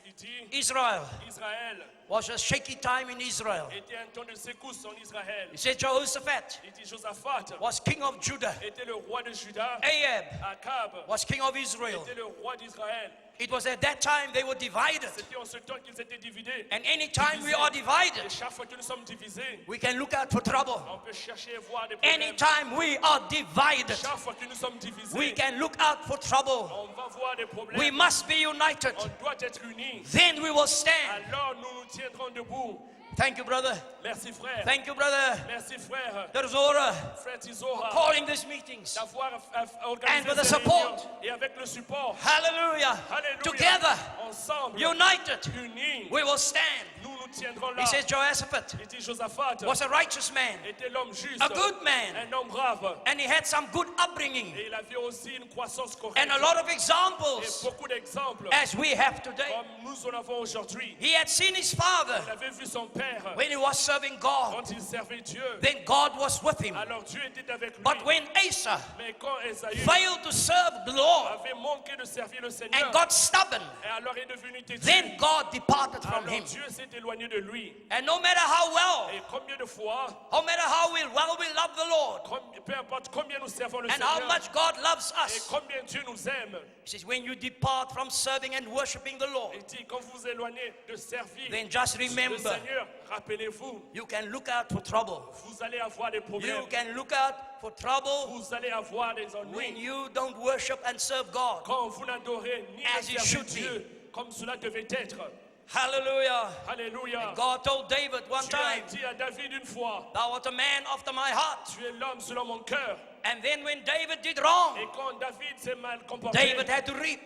Il dit, Israel Israël was a shaky time in Israel. était un temps de secousse en Israël. He said Jehoshaphat Il dit, Josaphat was king of Judah. était le roi de Juda. Ahab Akab was king of Israel. était le roi d'Israël. It was at that time they were divided. C'était en ce temps qu'ils étaient divisés. And any time we are divided, Et chaque fois que nous sommes divisés, we can look out for trouble. on peut chercher et voir des problèmes. Anytime we are divided, Chaque fois que nous sommes divisés, we can look out for trouble. on va voir des problèmes. We must be united. On doit être unis. Then we will stand. Alors nous nous tiendrons debout. Thank you, brother. Merci frère. Thank you, brother. Merci frère. Terzora, Frère Tizora. calling these meetings. D'avoir And organisé with the ces support. réunions. Et avec le support. Hallelujah. Alléluia. Together, Ensemble. united, Unis. we will stand. Nous nous tiendrons là. He says Jehoshaphat Il dit Josaphat was a righteous man, était l'homme juste. a good man, Un homme brave. and he had some good upbringing Et il avait aussi une croissance correcte. and a lot of Et examples beaucoup d'exemples. as we have today. Comme nous en avons aujourd'hui. He had seen his father Il avait vu son père when he was serving God. quand il servait Dieu. Then God was with him. Alors Dieu était avec lui. But when Esau Mais quand Esaü failed to serve the Lord avait manqué de servir le Seigneur, and got stubborn, et alors est devenu têtu, then God departed from alors him. Dieu s'est éloigné de lui. And no matter how well, Et combien de fois, no matter how we love the Lord, peu importe combien nous servons le and how Seigneur, much God loves et us, combien Dieu nous aime, he says, when you depart from serving and worshiping the Lord, il dit quand vous vous éloignez de servir then just le remember, Seigneur, rappelez-vous, you can look out for trouble. vous allez avoir des problèmes, You can look out for trouble vous allez avoir des when ennuis you don't worship and serve God. quand vous n'adorez ni As ne it servez should be. Dieu comme cela devait être. Hallelujah. Alléluia. God told David one Dieu a time, dit à David une fois, thou art a man after my heart. tu es l'homme selon mon cœur. And then when David did wrong, Et quand David s'est mal comporté, David had to reap.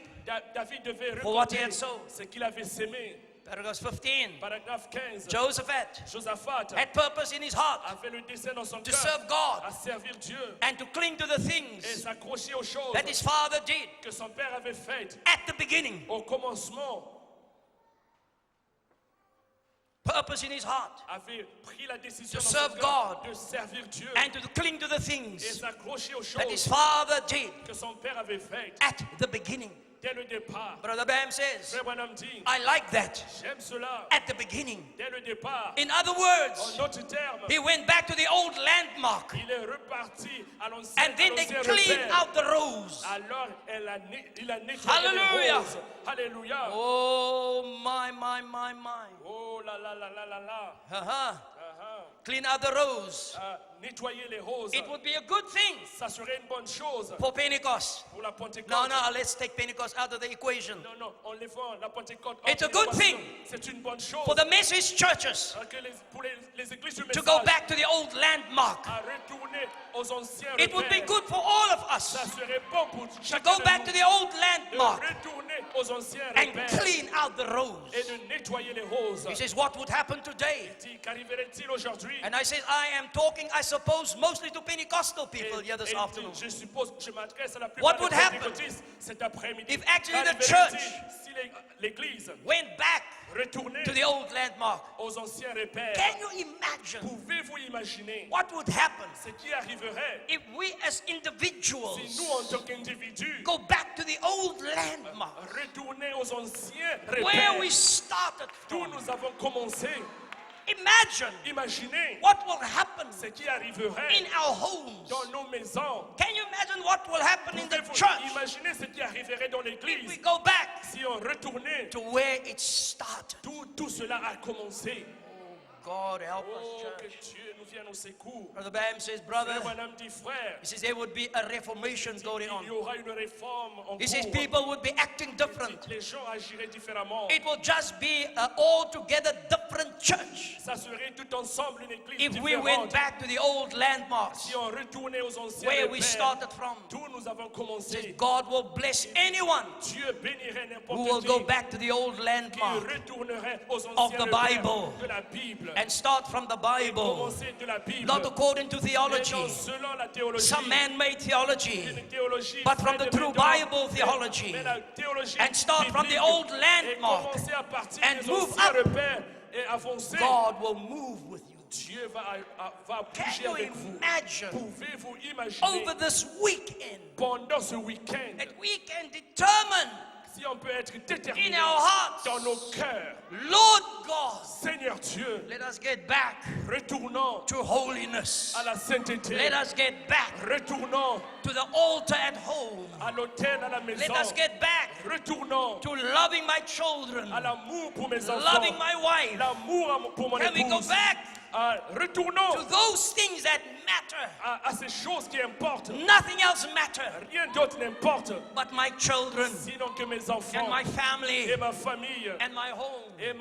David devait For what he récolter had sown. ce qu'il avait sémé. Paragraph 15. Paragraphe 15. Josaphat Josaphat had purpose in his heart avait le dessein dans son to cœur serve God à servir Dieu and to cling to the et things s'accrocher aux choses that his father did que son père avait faites at the beginning. au commencement. Purpose in his heart Avait pris la décision To dans serve son cœur God de servir Dieu and to cling to the et things s'accrocher aux that his choses father did que son père avait faites at the beginning. dès le départ. Brother Bam says, Frère Branham dit, I like that j'aime cela at the beginning. dès le départ. In other words, En d'autres termes, he went back to the old landmark il est reparti à l'ancien and then they cleaned repère. out the rows. Alors il a nettoyé Hallelujah. les roses. Alléluia. Oh, my. Oh là là là là là là. Uh-huh. Uh-huh. Clean out the rows. Nettoyer les roses. It would be a good thing Ça serait une bonne chose for Pentecost. pour la Pentecôte. No, let's take Pentecost out of the equation. Non, enlevons la Pentecôte. It's a good thing C'est une bonne chose. for the message churches Pour les églises du to message go back to the old landmark. à retourner aux anciens It would be repères. good for all of us Ça serait bon pour to chacun go de back nous to the old de landmark retourner aux anciens and repères clean out the rows. et de nettoyer les roses. He says, what would happen today? Il dit, qu'arriverait-il aujourd'hui? And I said, I am talking, I suppose, mostly to Pentecostal people here this Et afternoon. je suppose que je m'adresse à la What plupart would des happen pentecôtistes cet après-midi. if actually the Qu'arriverait-il church si l'Église Went back retournait to the old landmark. aux anciens repères? Can you imagine Pouvez-vous imaginer what would happen ce qui arriverait if we as individuals si nous, en tant qu'individus, go back to the old landmark retourner aux anciens where repères we started d'où from? nous avons commencé? Imagine Imaginez what will happen ce qui arriverait in our homes. dans nos maisons. Can you imagine what will happen in the Pouvez-vous church imaginer ce qui arriverait dans if we l'église go back si on retournait to where it started? tout cela a commencé? God help Oh, us, que church. Dieu nous vienne au secours. Brother Bam says, brother, Frère Branham dit, frère, he says there would be a reformation going il y on. aura une réforme en He says cours. people would be acting different. Les gens agiraient différemment. It will just be an altogether different church Ça serait tout ensemble une église if we went différente. back to the old landmarks Si on retournait aux anciens where we repères, started from. d'où nous avons commencé. God will bless anyone Dieu bénirait who will n'importe go qui back to the old qui landmark retournerait aux of anciens the repères Bible de la Bible and start from the Bible, commencer de la Bible, not according to et theology, non selon la théologie, some man-made theology, une théologie but from the faite true dedans, Bible theology, mais la théologie and start from the biblique, old et landmark, commencer à partir and des move anciens up. repères et avancer. God will move with you. Dieu va Can bouger you avec vous. imagine Pouvez-vous imaginer over this weekend pendant ce week-end that we can determine si on peut être in déterminé our hearts, dans nos cœurs, Lord God, Seigneur Dieu, let us get back retournons to holiness. à la sainteté, Let us get back retournons to the altar at home. à l'autel, à la maison, Let us get back retournons to loving my children, à l'amour pour mes loving enfants, my wife. l'amour pour mon Can we go épouse. back Retournons to those things that matter? à ces choses qui importent. Nothing else matters Rien d'autre n'importe, but my children sinon que mes and enfants my family et ma famille and my home. et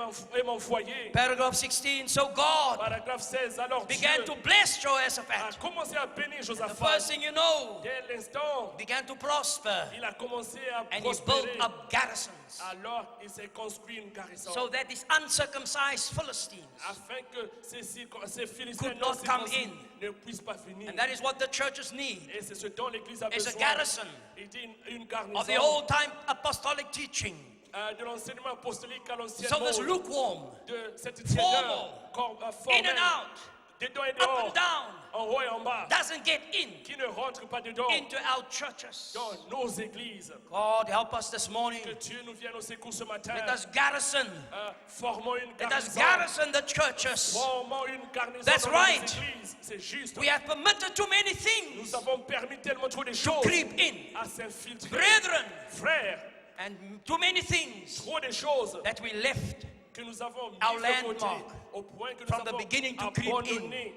mon foyer. Paragraph 16. So God Paragraphe 16. Alors began Dieu to bless a Jehoshaphat. commencé à bénir The Josaphat. first thing you know, Dès l'instant, began to prosper, il a commencé à and he's built prospérer. up garrisons Alors il s'est construit une garnison so that these uncircumcised Philistines, afin que ces Philistins could non not come circoncis in. ne puissent pas venir. and that is what the churches need. Et c'est ce dont l'Église a It's a besoin. garrison Il dit une of the garnison old time apostolic teaching. de l'enseignement apostolique à l'ancienne So this mode, lukewarm, de cette formal, tiédeur in formelle, and out, dedans et up dehors, and down, en haut et en bas, doesn't get in qui ne rentre pas dedans into our churches. dans nos églises. God help us this morning. Que Dieu nous vienne au secours ce matin. Let us garrison. Formons une Let us garnison. garrison the churches. Formons une garnison That's dans right. nos églises. C'est juste. We have permitted too many Nous things avons permis tellement trop de to choses creep in. à s'infiltrer. Brethren, Frères, and too many things trop de choses that we left que nous avons mis Our de côté landmark au point que nous from the avons beginning to creep in. abandonné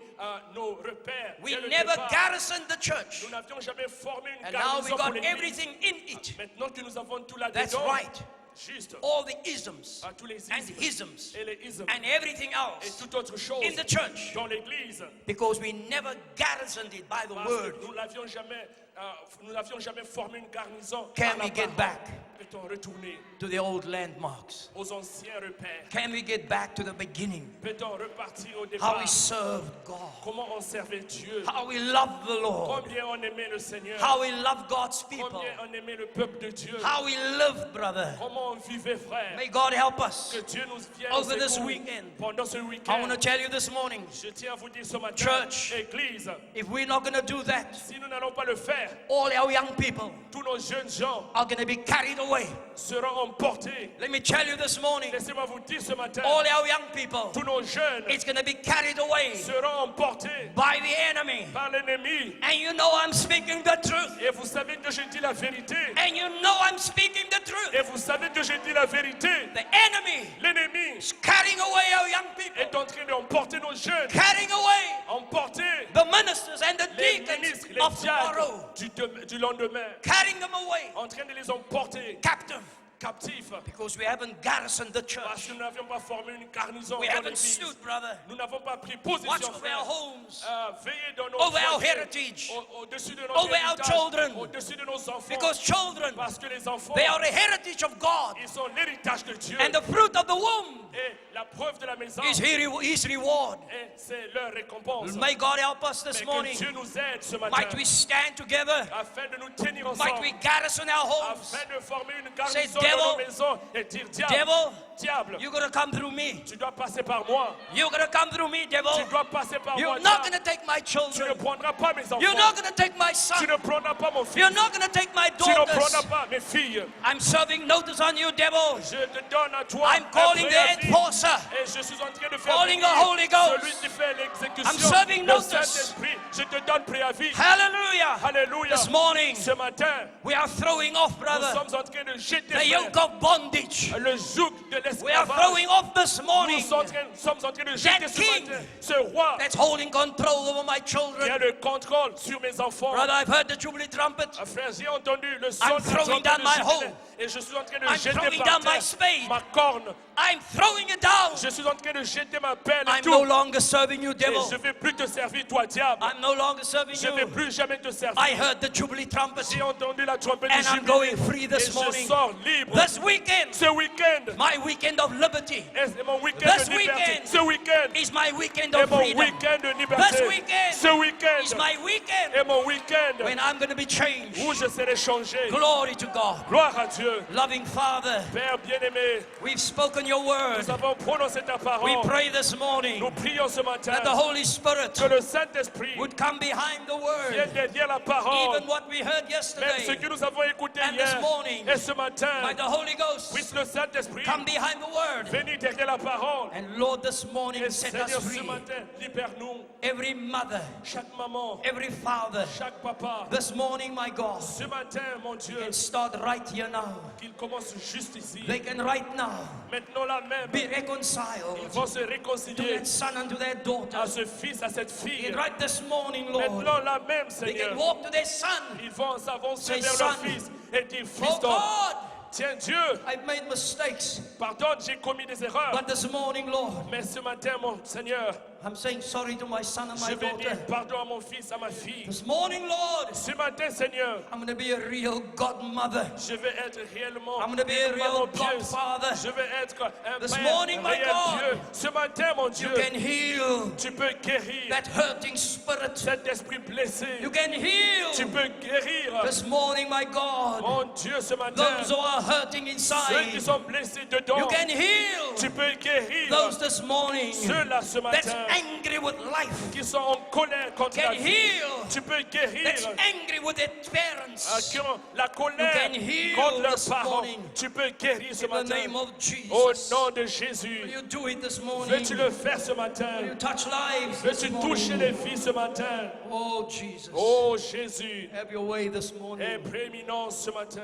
nos repères. We dès le never départ. garrisoned the church. Nous n'avions jamais formé une And now we garnison pour got l'église. everything in it. Maintenant que nous avons tout That's là-dedans, right. juste All the isms tous les and ismes isms et les ismes and everything et else toute autre chose in the church dans l'église, because we never garrisoned it by the parce word. que nous n'avions jamais formé une garnison. Can par la we get parole. back Peut-on retourner to the old landmarks? aux anciens repères? Can we get back to the beginning? Peut-on repartir au How départ? we served God. Comment on servait Dieu? How we loved the Lord. Combien on aimait le Seigneur? How we loved God's people. Combien on aimait le peuple de Dieu? How we lived, brother. Comment on vivait, frère? May God help us. Que Dieu nous vienne Over au this secours weekend, pendant ce I week-end. want to tell you this morning, Je tiens à vous dire ce matin, Church. Église, if we're not going to do that, si nous n'allons pas le faire, all our young people tous nos jeunes gens are going to be carried away. seront emportés. Let me tell you this morning, Laissez-moi vous dire ce matin, all our young people, tous nos jeunes it's going to be carried away seront emportés by the enemy. par l'ennemi. And you know I'm speaking the truth. Et vous savez que je dis la vérité. And you know I'm speaking the truth. Et vous savez que je dis la vérité. The enemy L'ennemi is carrying away our young people, est en train d'emporter nos jeunes. carrying away Emporter the ministers and the les deacons ministres, les of tomorrow, diacres du lendemain. carrying them away En train de les emporter captive captifs. because we haven't garrisoned the Parce church. que nous n'avions pas formé une garnison We dans haven't l'église. stood, brother. Nous n'avons pas pris Watch position, over our frère. homes, Veillez dans nos over our foyers, heritage, au-dessus de nos over our héritages, children. au-dessus de nos enfants. because children, Parce que les enfants, they are a heritage of God, ils sont l'héritage de Dieu. and the fruit of the womb Et la preuve de la maison, is his reward. et c'est leur récompense. May God help us this Mais que morning. Dieu nous aide ce matin, Might we stand together? afin de nous tenir Might ensemble, we garrison our homes? afin de former une Say, garnison devil, dans nos maisons et dire, diable, Devil, diable, you're going to come through me. tu dois passer par moi. You're going to come through me, devil. Tu dois passer par moi. You're not going diable. to take my Tu ne children. prendras pas mes enfants. You're not going to take my Tu son. ne prendras pas mon fils. You're not going to take my Tu ne prendras daughters. pas mes filles. I'm serving notice on you, devil. Je te donne à toi I'm calling un the préavis. enforcer. Et je suis en train de faire Calling venir the Holy Ghost. celui qui fait l'exécution. I'm serving Le notice. Saint-Esprit. Je te donne préavis. Hallelujah. Alléluia. This morning, Ce matin, we are throwing off, nous brother, sommes en train de jeter the yoke of bondage. le joug de We are l'esclavage. throwing off this Nous morning sommes en train de jeter ce king matin ce roi that's holding control over my qui a children. le contrôle sur mes enfants. Brother, I've heard the Jubilee trumpet. Ah, frère, j'ai entendu le son I'm de la throwing trompette down de my Jubilé. hoe. Et je suis en train de I'm jeter throwing par down my terre spade. ma corne. I'm throwing it down. Je suis en train de jeter ma pelle et I'm tout. no longer serving you, Et devil. je ne vais plus te servir, toi, diable. I'm no longer serving Je ne vais you. plus jamais te servir. I heard the Jubilee trumpet J'ai entendu la trompette and de I'm Jubilé. going free Et this je morning. sors libre libre. This weekend, Ce week-end my weekend of liberty. est mon week-end This de liberté. weekend Ce week-end is my weekend est of mon freedom. week-end de This liberté. weekend Ce week-end is my weekend est mon week-end when I'm going to be changed. où je serai changé. Glory to God. Gloire à Dieu. Loving Father, Père bien-aimé, we've spoken your word. nous avons prononcé ta We parole. pray this morning Nous prions ce matin that the Holy Spirit que le Saint-Esprit would come behind the vienne word. derrière la parole. Even what we heard Même ce yesterday, que nous avons écouté And this hier morning, et ce matin, by the Holy Ghost, puisse le Saint-Esprit come behind the word. venir derrière la parole. And Lord, this morning, Et set Seigneur, us ce free. matin, libère-nous. Every mother, Chaque maman, every father, chaque papa. this morning, my God, Ce matin, mon Dieu, can start right here now. qu'il commence juste ici. They can right now Maintenant là même, be ils reconciled vont se to réconcilier that son and to their à daughter. ce fils, à cette fille. And right this morning, Lord, Maintenant là même, they Seigneur, can walk to their son. ils vont s'avancer Say, vers leur son. fils et dire, Oh fils d'homme, God, tiens Dieu, I've made mistakes. pardonne, j'ai commis des erreurs. But this morning, Lord, Mais ce matin, mon Seigneur, I'm saying sorry to my son and my je vais dire daughter. pardon à mon fils, à ma fille. This morning, Lord, Ce matin, Seigneur, I'm going to be a real godmother. je vais être réellement I'm gonna be a une real maman pieuse. godfather. Je vais être un This père morning, my réel God, Dieu. Ce matin, mon You Dieu, can heal tu peux guérir that hurting spirit. cet esprit blessé. You can Tu heal peux guérir, this morning, my God, mon Dieu, ce matin, those who are hurting ceux qui inside. sont blessés dedans. You can heal Tu peux guérir those this morning ceux-là ce that's matin angry with life. qui sont en colère contre la Can vie. heal Tu peux guérir that's angry with their parents. qui ont la colère You can heal contre leurs this parents. morning. Tu peux guérir ce In the matin. name of Au Jesus. nom de Will Jésus. you do it this morning? Veux-tu le faire ce Will matin? you touch lives Veux-tu this toucher morning? les vies ce matin? Oh, Jesus. Oh Jésus, Have your way this morning. aie prééminence ce matin.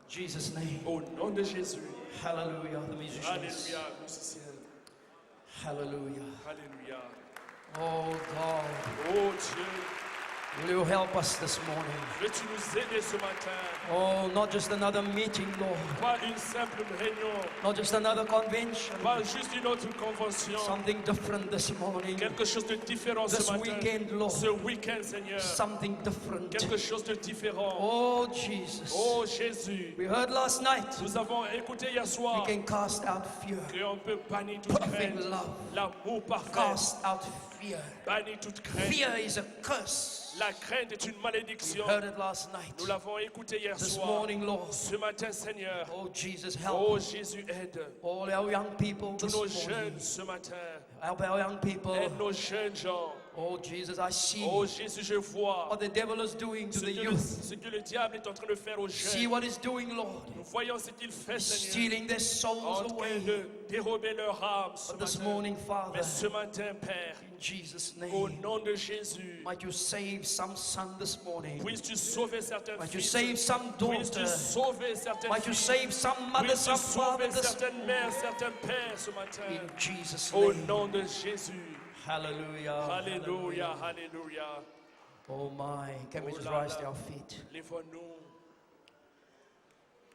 Jesus' name. Au nom de Jésus. Hallelujah. The musicians. Alléluia, musicien. Hallelujah. Alléluia. Oh, God. Oh Dieu, Will you help us this morning? veux-tu nous aider ce matin? Oh, not just another meeting, Lord. Pas une simple réunion, Not just another convention. pas juste une autre convention. Something different this morning. Quelque chose de différent ce This matin. weekend, Lord. Ce week-end, Seigneur. Something different. Quelque chose de différent. Oh, Jesus. Oh Jésus, We heard last night nous avons écouté hier we soir can cast out fear. qu'on peut bannir toute Perfect crainte. love. L'amour parfait. Cast out fear. Bannir toute crainte. Fear is a curse. La crainte est une malédiction. Heard it last night. Nous l'avons écouté hier This soir. morning, Lord. Ce matin, Seigneur. Oh, Jesus, Oh help Jésus, aide all our young people tous this nos morning. jeunes ce matin. Help our young people. Aide nos jeunes gens. Oh, Jesus, I see Oh Jésus, je vois what the devil is doing to ce the que, youth. ce que le diable est en train de faire aux See jeunes. what he's doing, Lord. Nous voyons ce qu'il fait, He's Seigneur. stealing their En souls train away. de dérober leur âme ce But this matin. morning, Father, Mais ce matin, Père, in Jesus' au name, nom de Jésus, might you save some son this morning. puisses-tu sauver certains Might you fils. save some Puisses-tu daughter. sauver certaines Might you filles. save some mother, Puisses-tu some father sauver this certaines mères, certains pères ce matin. in Jesus' Au name. nom de Jésus. Hallelujah. Alléluia, alléluia. Oh my. Can we Oh just là rise là. to our feet? Lève-nous.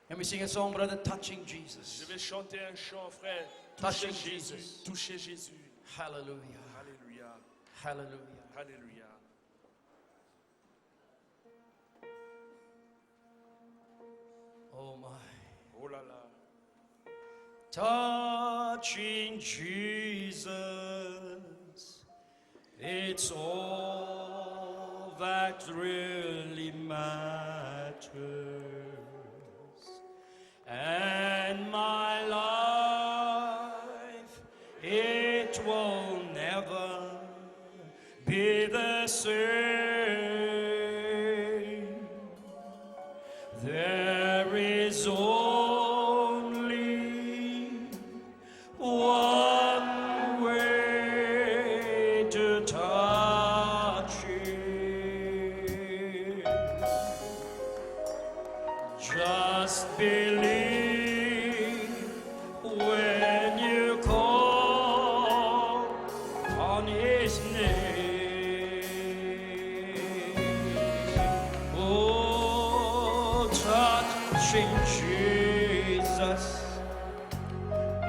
Can we sing a song, brother, touching Je Jesus? vais chanter un chant, frère. Touching Touchez Jésus. Jesus. Touchez Jésus. Hallelujah. Alléluia. Hallelujah. Alléluia. Oh my. Oh là là. Touching Jesus, it's all that really matters. And my life, it will never be the same. There is only one way to touch it. Just believe when you call on His name. Oh, touching Jesus,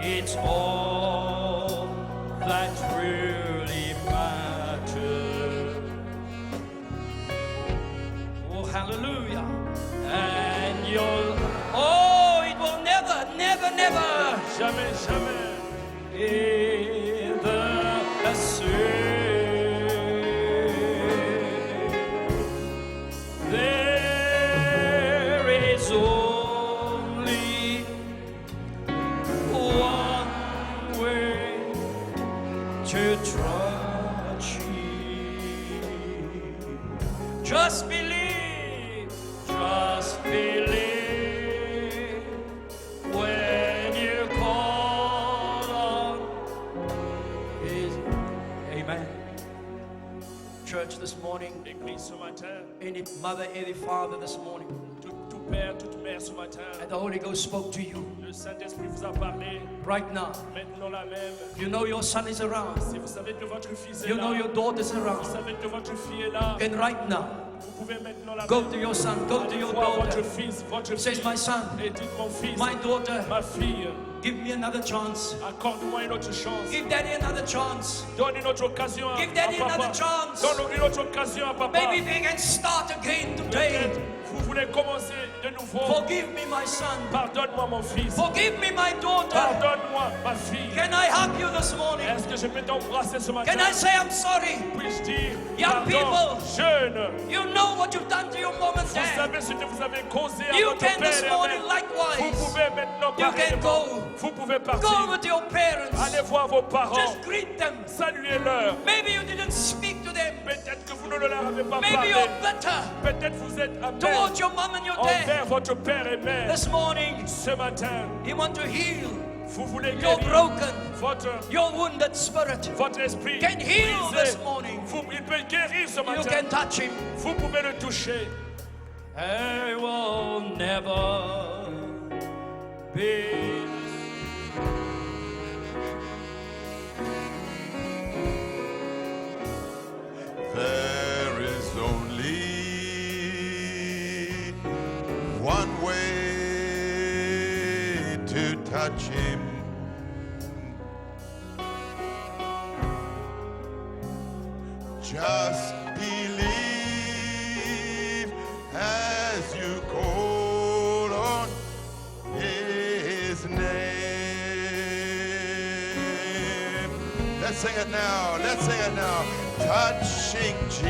it's all that really matters. Oh, hallelujah. And you'll, oh, it will never Jamais, jamais. ever the same. There is only one way to trust you. Just believe, just believe when you call on His. Amen. Church this morning, Église ce matin, any mother, any father this morning, tout père, toute mère ce matin, and the Holy Ghost spoke to you le Saint-Esprit vous a parlé, right now. maintenant la même. You know your son is around. Si vous savez que votre fils est You là, know your daughter is vous around. savez que votre fille est là, And right now, vous pouvez maintenant la go to your son, go to Allez your voir votre daughter. fils, votre Says, fille, my son, et dites mon fils, my daughter, ma fille, give me another chance. accorde-moi une autre chance. Give daddy another chance. Donne une autre occasion à, Give daddy à papa. another chance. Donne une autre occasion à papa. Maybe we can start again today. Peut-être vous voulez commencer de nouveau. Forgive me, my son. Pardonne-moi mon fils. Forgive me, my daughter. Pardonne-moi ma fille. Can I hug you this morning? Est-ce que je peux t'embrasser ce matin? Can I say I'm sorry? Puis-je dire, Young pardon, people, jeunes, you know what you've done to your mom and vous dad. savez ce que vous avez causé à You votre can père this et morning mère. Vous likewise. pouvez maintenant You parler can de moi. go. Vous pouvez Go partir. with your parents. Allez voir vos parents. Just greet them. Saluez-leur. Maybe you didn't speak to them. Peut-être que vous ne leur avez pas Maybe parlé. you're bitter Peut-être vous êtes amer towards your mom and your dad. envers votre père et mère. This morning, Ce matin, He wants to heal vous voulez your guérir broken, votre your wounded spirit. esprit. Can heal brisé. this morning. Il peut guérir ce You matin. can touch Him. Vous pouvez le toucher. I will never be. There is only one way to touch Him. Just believe as you call on His name. Let's sing it now. Let's sing it now. Touching Jesus.